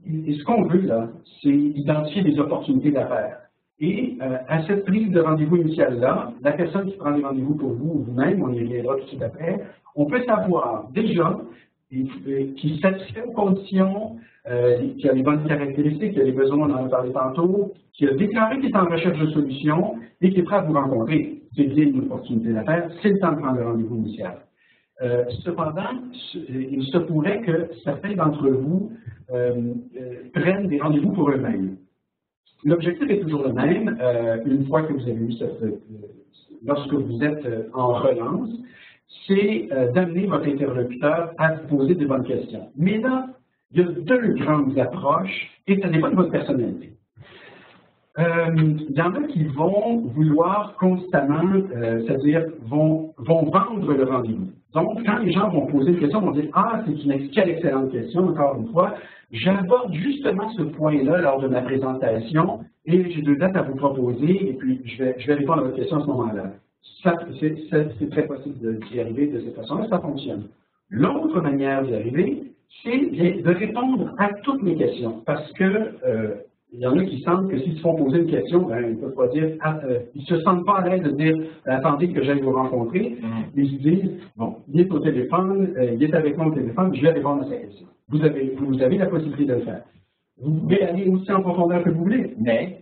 ce qu'on veut là, c'est identifier des opportunités d'affaires. Et à cette prise de rendez-vous initiale-là, la personne qui prend les rendez-vous pour vous ou vous-même, on y reviendra tout de suite après, on peut savoir déjà qu'il satisfait aux conditions, qu'il a les bonnes caractéristiques, qu'il a les besoins, on en a parlé tantôt, qu'il a déclaré qu'il est en recherche de solutions et qu'il est prêt à vous rencontrer. C'est bien une opportunité d'affaires, c'est le temps de prendre le rendez-vous initial. Cependant, il se pourrait que certains d'entre vous prennent des rendez-vous pour eux-mêmes. L'objectif est toujours le même, une fois que vous avez eu lorsque vous êtes en relance, c'est d'amener votre interlocuteur à vous poser des bonnes questions. Mais là, il y a 2 grandes approches et ça dépend de votre personnalité. Il y en a qui vont vouloir constamment, c'est-à-dire vont vendre le rendez-vous. Donc, quand les gens vont poser une question, ils vont dire « Ah, quelle excellente question, encore une fois. J'aborde justement ce point-là lors de ma présentation et j'ai 2 dates à vous proposer et puis je vais répondre à votre question à ce moment-là. » C'est très possible d'y arriver de cette façon-là, ça fonctionne. L'autre manière d'y arriver, c'est de répondre à toutes mes questions parce que il y en a qui sentent que s'ils se font poser une question, ben, ils ne peuvent pas dire, ils ne se sentent pas à l'aise de dire, attendez que j'aille vous rencontrer. Ils se disent, bon, il est au téléphone, il est avec moi au téléphone, je vais répondre à sa question. Vous avez la possibilité de le faire. Vous pouvez aller aussi en profondeur que vous voulez, mais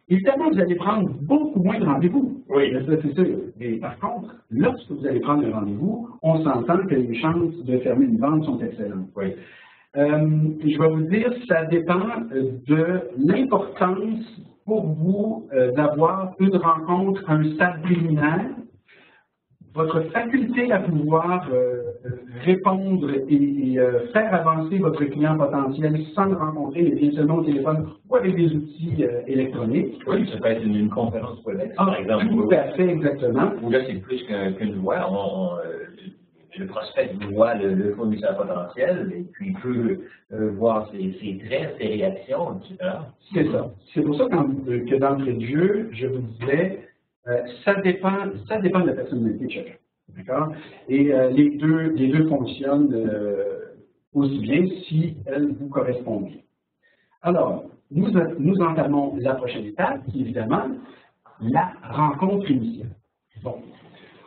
évidemment, vous allez prendre beaucoup moins de rendez-vous. Oui. C'est sûr. Et par contre, lorsque vous allez prendre un rendez-vous, on s'entend que les chances de fermer une vente sont excellentes. Oui. Je vais vous dire, ça dépend de l'importance pour vous d'avoir une rencontre à un stade préliminaire votre faculté à pouvoir répondre et faire avancer votre client potentiel sans le rencontrer, mais bien seulement au téléphone ou avec des outils électroniques. Oui, ça peut être une conférence WebEx, par exemple. Tout à fait, exactement. Ou là, c'est plus qu'une voix. Le prospect voit le fournisseur potentiel et puis il peut voir ses traits, ses réactions, etc. C'est ça. C'est pour ça que d'entrée de jeu, je vous disais, ça dépend de la personnalité de chacun. D'accord? Et les deux fonctionnent aussi bien si elles vous correspondent bien. Alors, nous entamons la prochaine étape, qui est évidemment la rencontre initiale. Bon.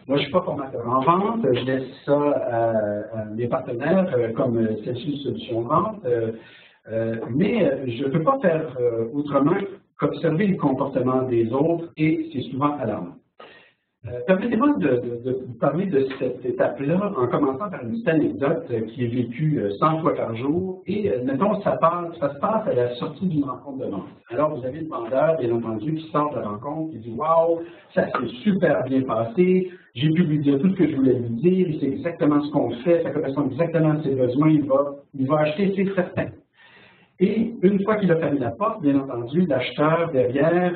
Moi, je ne suis pas formateur en vente, je laisse ça à mes partenaires comme Celsius Solutions Vente, mais je ne peux pas faire autrement qu'observer le comportement des autres et c'est souvent alarmant. Permettez-moi de vous parler de cette étape-là en commençant par une petite anecdote qui est vécue 100 fois par jour et, mettons, ça se passe à la sortie d'une rencontre de vente. Alors, vous avez le vendeur, bien entendu, qui sort de la rencontre, qui dit « Wow, ça s'est super bien passé, j'ai pu lui dire tout ce que je voulais lui dire, c'est exactement ce qu'on fait, ça correspond exactement à ses besoins, il va acheter, c'est certain. » Et une fois qu'il a fermé la porte, bien entendu, l'acheteur derrière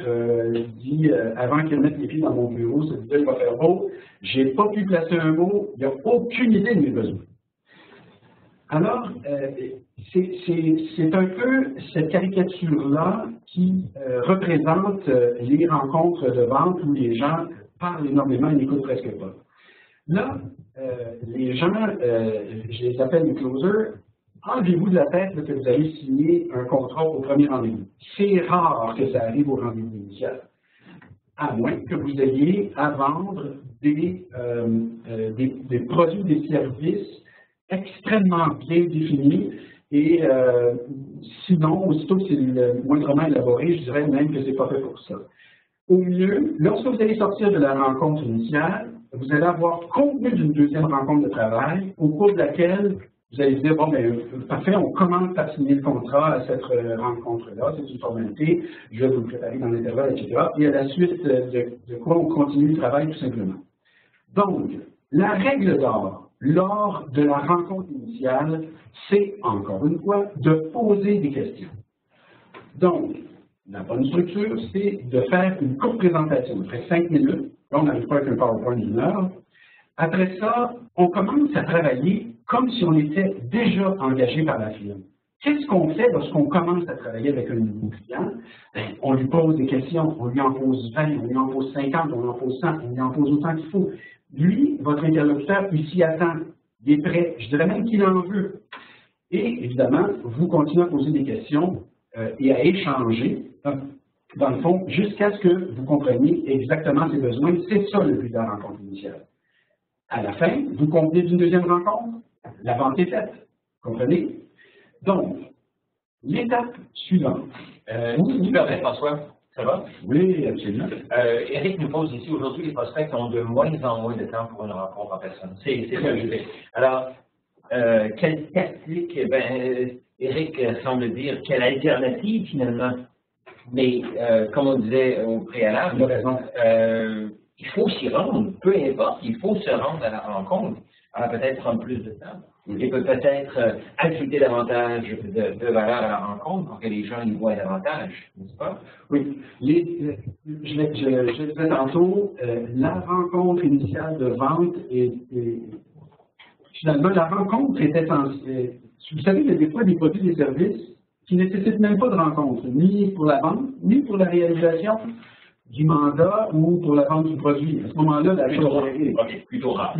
dit, avant qu'il mette les pieds dans mon bureau, ça dit, il va faire beau, j'ai pas pu placer un mot, il n'a aucune idée de mes besoins. Alors, c'est un peu cette caricature-là qui représente les rencontres de vente où les gens parlent énormément et n'écoutent presque pas. Là, les gens, je les appelle les closers, enlevez-vous de la tête que vous allez signer un contrat au premier rendez-vous. C'est rare que ça arrive au rendez-vous initial, à moins que vous ayez à vendre des produits, des services extrêmement bien définis et sinon, aussitôt que c'est moindrement élaboré, je dirais même que ce n'est pas fait pour ça. Au mieux, lorsque vous allez sortir de la rencontre initiale, vous allez avoir convenu d'une deuxième rencontre de travail au cours de laquelle vous allez dire, bon, bien, parfait, on commence à signer le contrat à cette rencontre-là, c'est une formalité, je vais vous le préparer dans l'intervalle, etc. Et à la suite de quoi on continue le travail tout simplement. Donc, la règle d'or lors de la rencontre initiale, c'est, encore une fois, de poser des questions. Donc, la bonne structure, c'est de faire une courte présentation, après 5 minutes. Là, on n'arrive pas avec un PowerPoint d'une heure. Après ça, on commence à travailler comme si on était déjà engagé par la firme. Qu'est-ce qu'on fait lorsqu'on commence à travailler avec un nouveau client? Bien, on lui pose des questions, on lui en pose 20, on lui en pose 50, on lui en pose 100, on lui en pose autant qu'il faut. Lui, votre interlocuteur, il s'y attend, il est prêt, je dirais même qu'il en veut. Et évidemment, vous continuez à poser des questions et à échanger, dans le fond, jusqu'à ce que vous compreniez exactement ses besoins. C'est ça le but de la rencontre initiale. À la fin, vous convenez d'une deuxième rencontre, la vente est faite. Comprenez? Donc, l'étape suivante. Super, François, ça va? Oui, absolument. Eric nous pose ici, aujourd'hui, les prospects ont de moins en moins de temps pour une rencontre en personne. C'est ça que je vais. Alors, quelle tactique? Eric semble dire quelle alternative, finalement. Mais, comme on disait au préalable, il faut s'y rendre, peu importe, il faut se rendre à la rencontre. Alors peut-être prendre plus de temps et peut-être ajouter davantage de valeur à la rencontre pour que les gens y voient davantage, n'est-ce pas? Oui. Je disais tantôt, la rencontre initiale de vente finalement, la rencontre est essentielle. Vous savez, il y a des fois des produits et des services qui ne nécessitent même pas de rencontre, ni pour la vente, ni pour la réalisation du mandat ou pour la vente du produit. À ce moment-là, la chose est plutôt rare.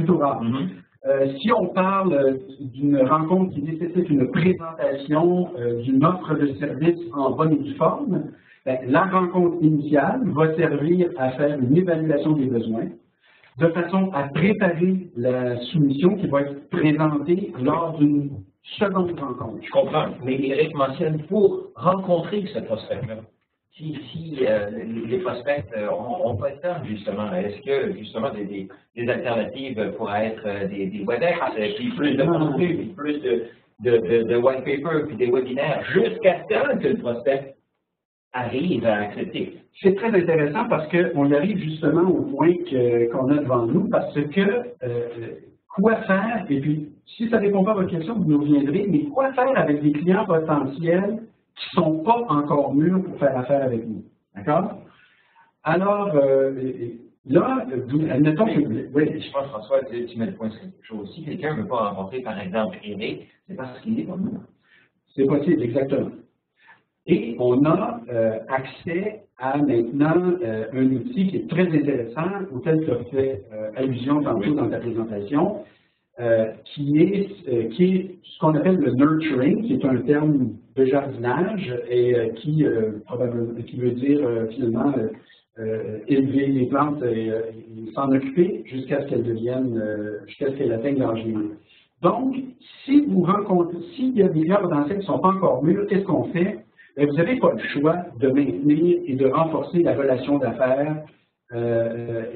Si on parle d'une rencontre qui nécessite une présentation d'une offre de service en bonne et due forme, la rencontre initiale va servir à faire une évaluation des besoins, de façon à préparer la soumission qui va être présentée lors d'une seconde rencontre. Je comprends, mais Eric mentionne pour rencontrer ce prospect-là. Si les prospects n'ont pas le temps, justement, est-ce que, justement, des alternatives pourraient être des WebEx, puis plus de contenu, puis plus de white paper, puis des webinaires, jusqu'à ce que le prospect arrive à accepter. C'est très intéressant parce qu'on arrive justement au point qu'on a devant nous, parce que quoi faire, et puis si ça ne répond pas à votre question, vous nous reviendrez, mais quoi faire avec des clients potentiels qui ne sont pas encore mûrs pour faire affaire avec nous. D'accord? Alors, là, admettons que... Oui, je pense, François, tu mets le point sur quelque chose. Si quelqu'un ne veut pas rencontrer, par exemple, Eric, c'est parce qu'il est comme nous. C'est possible, exactement. Et on a accès à maintenant un outil qui est très intéressant, auquel tu as fait allusion tantôt dans ta présentation, qui est ce qu'on appelle le nurturing, qui est un terme de jardinage et qui veut dire finalement élever les plantes et s'en occuper jusqu'à ce qu'elles deviennent, jusqu'à ce qu'elles atteignent l'âge mûr. Donc, si vous rencontrez, s'il y a des clients potentiels qui ne sont pas encore mûrs, qu'est-ce qu'on fait? Bien, vous n'avez pas le choix de maintenir et de renforcer la relation d'affaires. Parce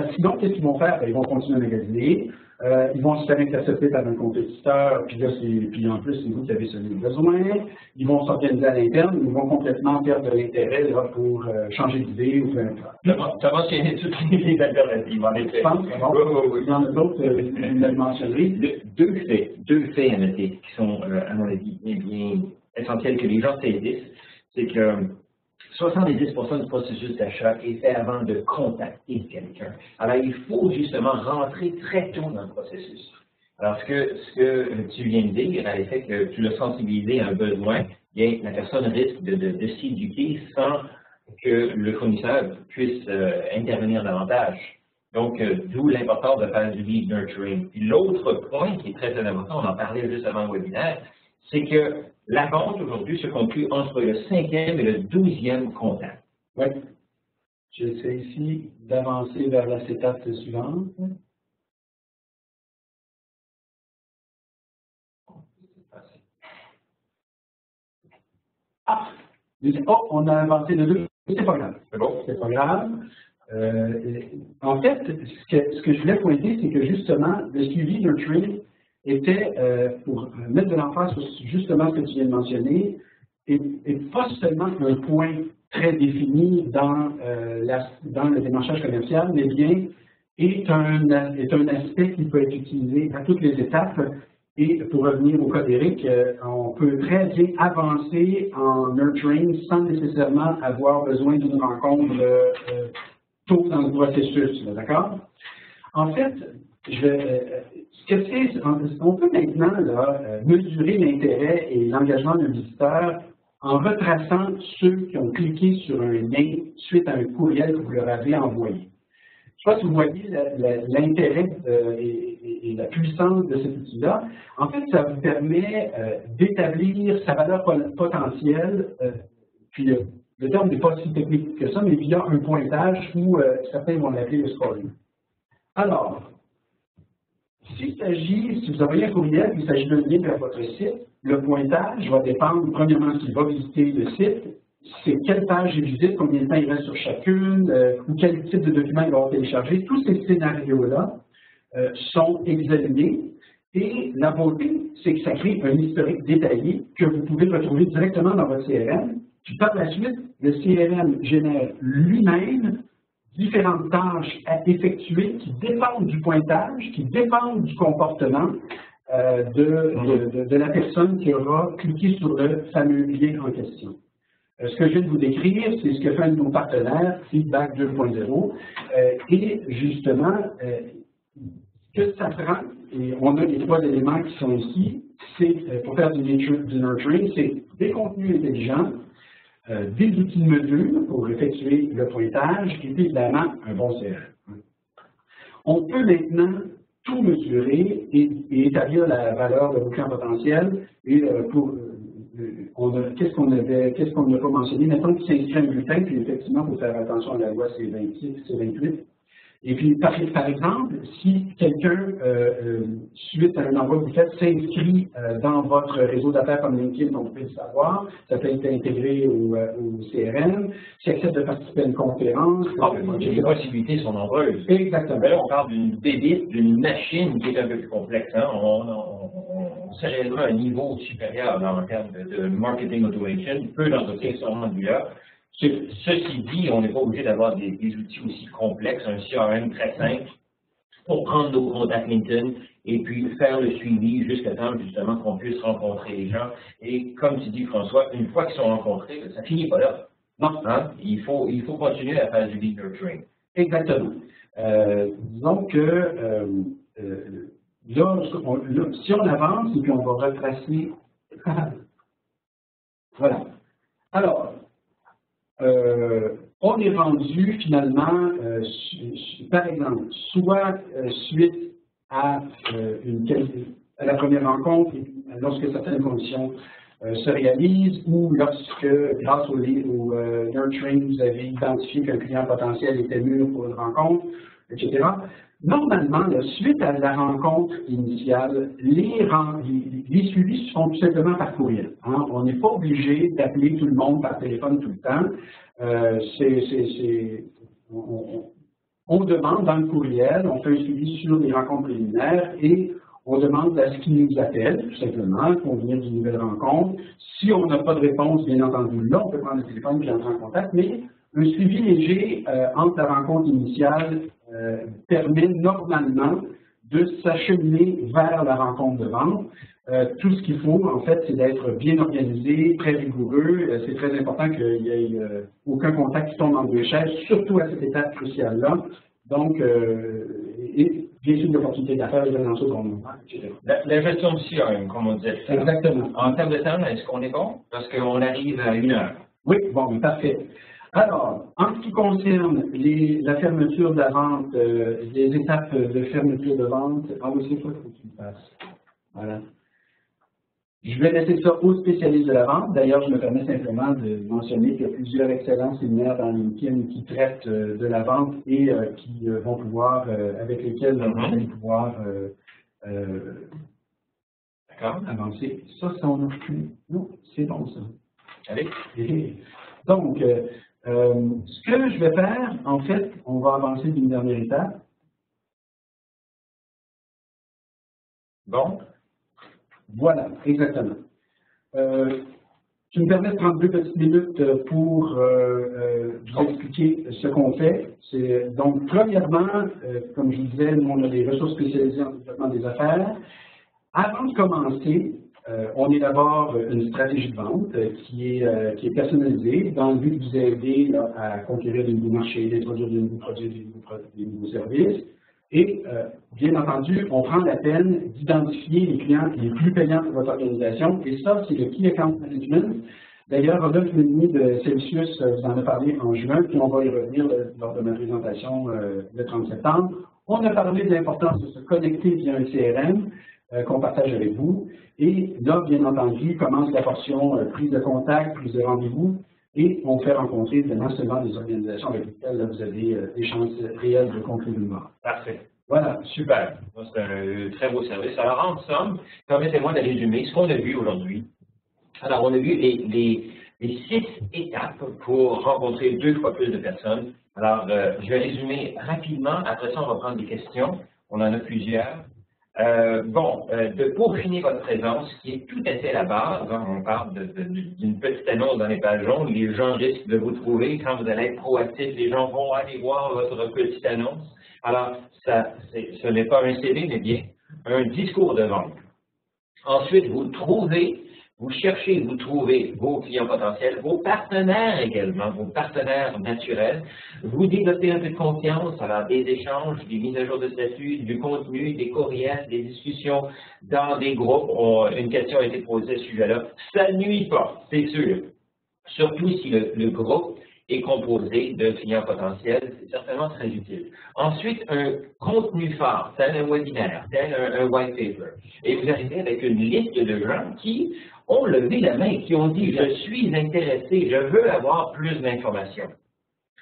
que sinon, qu'est-ce qu'ils vont faire? Bien, ils vont continuer à magasiner, ils vont se faire intercepter par un compétiteur, puis en plus, c'est vous qui avez celui de besoin, ils vont s'organiser à l'interne, ils vont complètement perdre de l'intérêt pour changer d'idée ou peu importe. Tu as mentionné toutes les alternatives, en effet. Je pense qu'il y en a d'autres, vous l'avez mentionné. Deux faits à noter qui sont, à mon avis, bien essentiels que les gens saisissent, c'est que 70% du processus d'achat est fait avant de contacter quelqu'un. Alors, il faut justement rentrer très tôt dans le processus. Alors, ce que tu viens de dire, à l'effet que tu l'as sensibilisé à un besoin, bien, la personne risque de s'éduquer sans que le fournisseur puisse intervenir davantage. Donc, d'où l'importance de faire du lead nurturing. Puis l'autre point qui est très important, on en parlait juste avant le webinaire, c'est que la vente aujourd'hui se conclut entre le 5e et le 12e contact. Oui. J'essaie ici d'avancer vers la étape suivante. Ah! Oh, on a avancé de 2. C'est pas grave. C'est bon? C'est pas grave. En fait, ce que je voulais pointer, c'est que justement, le suivi nurturing était, pour mettre de l'emphase sur justement ce que tu viens de mentionner, et pas seulement un point très défini dans le démarchage commercial, mais bien est un aspect qui peut être utilisé à toutes les étapes. Et pour revenir au cas d'Éric, on peut très bien avancer en nurturing sans nécessairement avoir besoin d'une rencontre tôt dans le processus. D'accord? En fait, on peut maintenant mesurer l'intérêt et l'engagement d'un visiteur en retraçant ceux qui ont cliqué sur un lien suite à un courriel que vous leur avez envoyé. Je sais pas si vous voyez l'intérêt et la puissance de cet outil-là. En fait, ça vous permet d'établir sa valeur potentielle, puis le terme n'est pas si technique que ça, mais il y a un pointage où certains vont l'appeler le scoring. Alors, si vous envoyez un courriel, il s'agit d'un lien vers votre site, le pointage va dépendre, premièrement, s'il va visiter le site, c'est quelle page il visite, combien de temps il reste sur chacune, ou quel type de document il va télécharger. Tous ces scénarios-là sont examinés. Et la beauté, c'est que ça crée un historique détaillé que vous pouvez retrouver directement dans votre CRM. Puis par la suite, le CRM génère lui-même différentes tâches à effectuer qui dépendent du pointage, qui dépendent du comportement de la personne qui aura cliqué sur le fameux lien en question. Ce que je viens de vous décrire, c'est ce que fait un de nos partenaires, Feedback 2.0, et justement, ce que ça prend, et on a les 3 éléments qui sont ici, c'est pour faire du nurturing, c'est des contenus intelligents, des outils de mesure pour effectuer le pointage, et évidemment, un bon CRM. On peut maintenant tout mesurer et établir la valeur de vos clients potentiels, et qu'est-ce qu'on n'a pas mentionné? Mettons qu'il s'inscrit un bulletin, puis effectivement, il faut faire attention à la loi C28, C28. Et puis, par exemple, si quelqu'un, suite à un envoi que vous faites, s'inscrit dans votre réseau d'affaires comme LinkedIn, donc vous pouvez le savoir, ça peut être intégré au CRM, s'il accepte de participer à une conférence. Les possibilités sont nombreuses. Exactement. Là, on parle d'une bébite, d'une machine qui est un peu plus complexe. Hein? On sait réellement un niveau supérieur en termes de marketing automation. Peu d'entreprises sont rendues là. Ceci dit, on n'est pas obligé d'avoir des outils aussi complexes, un CRM très simple pour prendre nos contacts LinkedIn et puis faire le suivi jusqu'à temps justement qu'on puisse rencontrer les gens. Et comme tu dis, François, une fois qu'ils sont rencontrés, ça finit pas là. Non, hein? Il faut continuer à faire du lead nurturing. Exactement. Disons que là, si on avance et puis on va retracer. Voilà. Alors, on est rendu finalement, par exemple, soit suite à la première rencontre, lorsque certaines conditions se réalisent, ou lorsque, grâce au nurturing, vous avez identifié qu'un client potentiel était mûr pour une rencontre, etc. Normalement, suite à la rencontre initiale, les suivis se font tout simplement par courriel. Hein. On n'est pas obligé d'appeler tout le monde par téléphone tout le temps. On demande dans le courriel, on fait un suivi sur les rencontres préliminaires et on demande à ce qu'ils nous appellent, tout simplement, convenir d'une nouvelle rencontre. Si on n'a pas de réponse, bien entendu, là, on peut prendre le téléphone et entrer en contact, mais un suivi léger entre la rencontre initiale permet normalement de s'acheminer vers la rencontre de vente. Tout ce qu'il faut, en fait, c'est d'être bien organisé, très rigoureux. C'est très important qu'il n'y ait aucun contact qui tombe en deux chaises, surtout à cette étape cruciale-là. Donc, et bien sûr, une opportunité d'affaires, les relations au bon moment, etc. La gestion de CRM, comme on disait. Exactement. En termes de temps, est-ce qu'on est bon? Parce qu'on arrive à 1 heure. Oui, bon, parfait. Alors, en ce qui concerne la fermeture de la vente, les étapes de fermeture de vente, c'est quoi qu'il faut que tu me fasses? Voilà. Je vais laisser ça aux spécialistes de la vente. D'ailleurs, je me permets simplement de mentionner qu'il y a plusieurs excellents séminaires dans LinkedIn qui traitent de la vente et qui vont pouvoir, avec lesquels vous allez pouvoir avancer. Ça marche plus. Non, c'est bon ça. Allez. Donc, ce que je vais faire, en fait, on va avancer d'une dernière étape. Bon. Voilà, exactement. Tu me permets de prendre 2 petites minutes pour vous expliquer ce qu'on fait. Donc, premièrement, comme je vous disais, nous, on a des ressources spécialisées en développement des affaires. Avant de commencer, on élabore une stratégie de vente qui est personnalisée dans le but de vous aider là, à conquérir de nouveaux marchés, d'introduire de nouveaux produits, des nouveaux services. Et, bien entendu, on prend la peine d'identifier les clients les plus payants pour votre organisation. Et ça, c'est le Key Account Management. D'ailleurs, Rodolphe Meunier de Celsius vous en a parlé en juin, puis on va y revenir lors de ma présentation le 30 septembre. On a parlé de l'importance de se connecter via un CRM qu'on partage avec vous. Et là, bien entendu, commence la portion prise de contact, prise de rendez-vous. Et on fait rencontrer évidemment seulement des organisations avec lesquelles là, vous avez des chances réelles de conclure une vente. Parfait. Voilà. Super. C'est un très beau service. Alors, en somme, permettez-moi de résumer ce qu'on a vu aujourd'hui. Alors, on a vu les 6 étapes pour rencontrer 2 fois plus de personnes. Alors, je vais résumer rapidement. Après ça, on va prendre des questions. On en a plusieurs. De peaufiner votre présence, qui est tout à fait la base. Hein, on parle d'une petite annonce dans les pages jaunes. Les gens risquent de vous trouver. Quand vous allez être proactif, les gens vont aller voir votre petite annonce. Alors, ce n'est pas un CV, mais bien un discours de vente. Ensuite, vous cherchez, vous trouvez vos clients potentiels, vos partenaires également, vos partenaires naturels. Vous développez un peu de confiance, alors des échanges, des mises à jour de statut, du contenu, des courriels, des discussions dans des groupes. Une question a été posée à ce sujet-là. Ça ne nuit pas, c'est sûr. Surtout si le groupe est composé de clients potentiels, c'est certainement très utile. Ensuite, un contenu phare, tel un webinaire, tel un white paper. Et vous arrivez avec une liste de gens qui ont levé la main, qui ont dit « Je suis intéressé, je veux avoir plus d'informations ».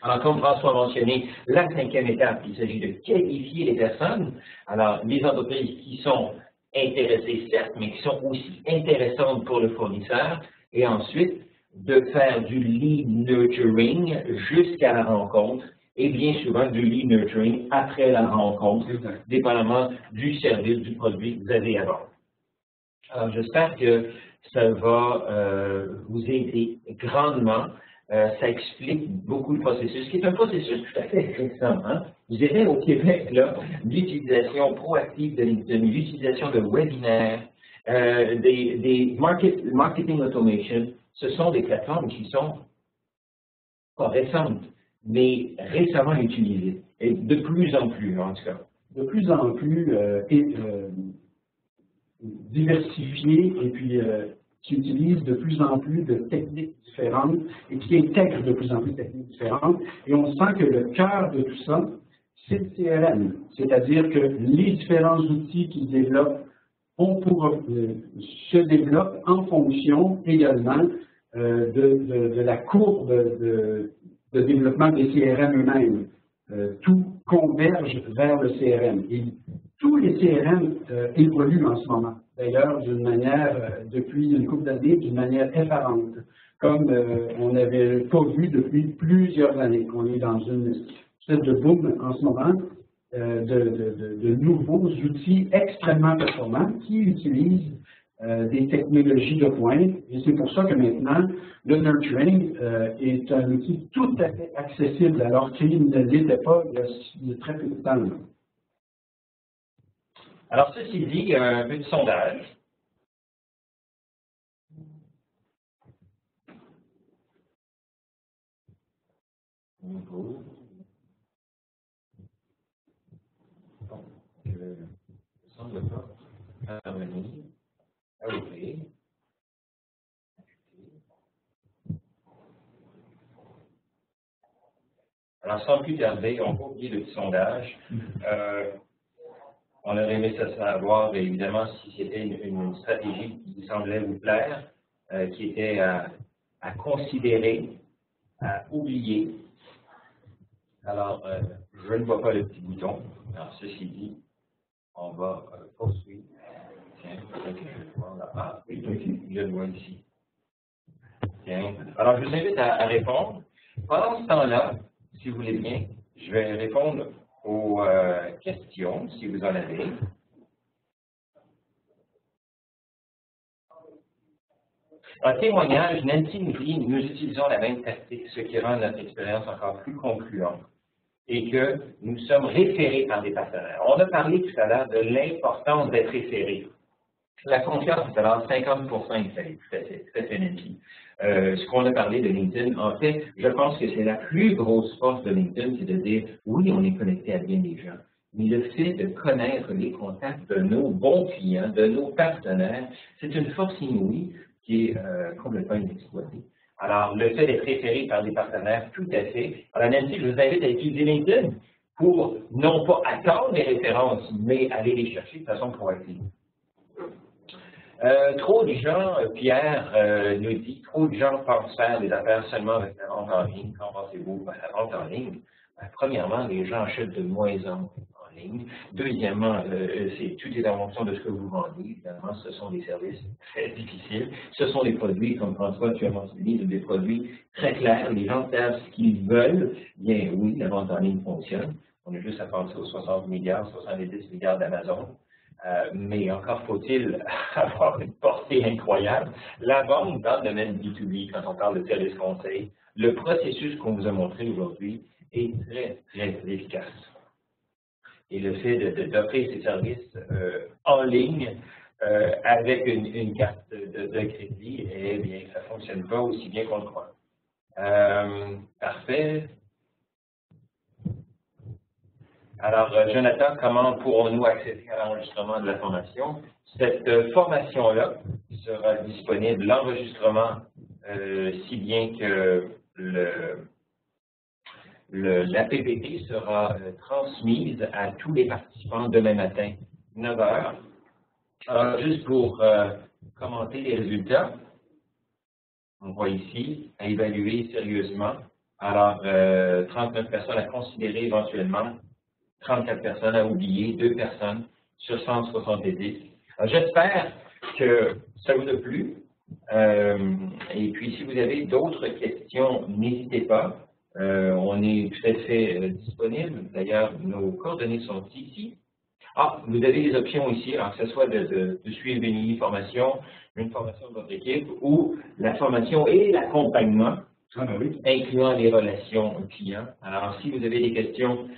Alors, comme François a mentionné, la cinquième étape, il s'agit de qualifier les personnes. Alors, les entreprises qui sont intéressées, certes, mais qui sont aussi intéressantes pour le fournisseur. Et ensuite, de faire du lead nurturing jusqu'à la rencontre. Et bien souvent, du lead nurturing après la rencontre, dépendamment du service, du produit que vous avez à vendre. Alors, j'espère que ça va vous aider grandement. Ça explique beaucoup le processus, qui est un processus tout à fait récent. Hein? Je dirais au Québec, là, l'utilisation proactive de LinkedIn, l'utilisation de webinaires, des marketing automation, ce sont des plateformes qui sont pas récentes, mais récemment utilisées, et de plus en plus, en tout cas. De plus en plus diversifiées et puis qui utilisent de plus en plus de techniques différentes et qui intègrent de plus en plus de techniques différentes. Et on sent que le cœur de tout ça, c'est le CRM. C'est-à-dire que les différents outils qu'ils développent se développent en fonction également de la courbe de développement des CRM eux-mêmes. Tout converge vers le CRM. Et tous les CRM évoluent en ce moment. D'ailleurs, d'une manière, depuis une couple d'années, d'une manière effarante, comme on n'avait pas vu depuis plusieurs années. On est dans une espèce de boom en ce moment de nouveaux outils extrêmement performants qui utilisent des technologies de pointe. Et c'est pour ça que maintenant, le nurturing est un outil tout à fait accessible, alors qu'il ne l'était pas il y a très peu de temps. Alors, ceci dit, un peu de sondage. Bon, je ne semble pas intervenir. OK. Alors, sans plus tarder, on va oublier le petit sondage. On aurait aimé ça savoir, évidemment, si c'était une stratégie qui semblait vous plaire, qui était à considérer, à oublier. Alors, je ne vois pas le petit bouton. Alors, ceci dit, on va poursuivre. Tiens, peut-être que je vais voir là. Ah, oui, je le vois ici. Tiens. Alors, je vous invite à répondre. Pendant ce temps-là, si vous voulez bien, je vais répondre aux questions, si vous en avez. En témoignage, Nancy nous dit, nous utilisons la même tactique, ce qui rend notre expérience encore plus concluante et que nous sommes référés par des partenaires. On a parlé tout à l'heure de l'importance d'être référé. La confiance, c'est alors 50% installée, tout à fait Nancy. Ce qu'on a parlé de LinkedIn, en fait, je pense que c'est la plus grosse force de LinkedIn, c'est de dire, oui, on est connecté à bien des gens, mais le fait de connaître les contacts de nos bons clients, de nos partenaires, c'est une force inouïe qui est complètement inexploitée. Alors, le fait d'être référé par des partenaires, tout à fait. Alors, Nancy, je vous invite à utiliser LinkedIn pour non pas attendre les références, mais aller les chercher de façon proactive. Trop de gens, Pierre nous dit, trop de gens pensent faire des affaires seulement avec la vente en ligne. Qu'en pensez-vous? La vente en ligne, premièrement, les gens achètent de moins en moins en ligne. Deuxièmement, tout est en fonction de ce que vous vendez. Évidemment, ce sont des services très difficiles. Ce sont des produits, comme François, tu as mentionné, des produits très clairs. Les gens savent ce qu'ils veulent. Bien oui, la vente en ligne fonctionne. On a juste à penser aux 60 milliards, 70 milliards d'Amazon. Mais encore faut-il avoir une portée incroyable. La vente dans le domaine B2B, quand on parle de service conseil, le processus qu'on vous a montré aujourd'hui est très, très efficace. Et le fait d'offrir ces services en ligne avec une carte de crédit, eh bien, ça ne fonctionne pas aussi bien qu'on le croit. Parfait. Alors, Jonathan, comment pourrons-nous accéder à l'enregistrement de la formation? Cette formation-là sera disponible, l'enregistrement, si bien que la PPT sera transmise à tous les participants demain matin, 9 h. Alors, juste pour commenter les résultats, on voit ici, à évaluer sérieusement Alors, 39 personnes à considérer éventuellement, 34 personnes à oublier, 2 personnes sur 170. J'espère que ça vous a plu. Et puis, si vous avez d'autres questions, n'hésitez pas. On est tout à fait disponible. D'ailleurs, nos coordonnées sont ici. Ah, vous avez des options ici, alors que ce soit de suivre une mini-formation, une formation de votre équipe, ou la formation et l'accompagnement, incluant les relations clients. Alors, si vous avez des questions,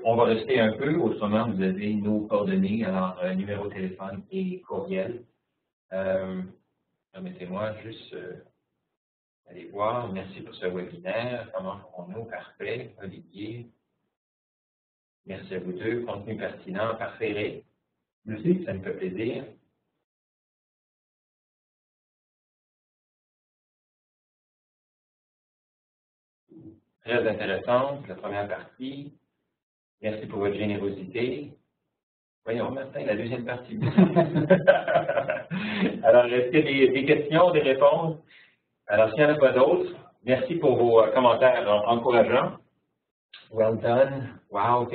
on va rester un peu, autrement, vous avez nos coordonnées, alors numéro de téléphone et courriel. Permettez-moi juste aller voir. Merci pour ce webinaire. Comment font-nous? Parfait. Olivier. Merci à vous deux. Contenu pertinent. Parfait, Eric. Merci. Ça me fait plaisir. Très intéressante, la première partie. Merci pour votre générosité. Voyons, Martin, la deuxième partie. Alors, est-ce qu'il y a des questions, des réponses? Alors, s'il n'y en a pas d'autres, merci pour vos commentaires encourageants. Well done. Wow.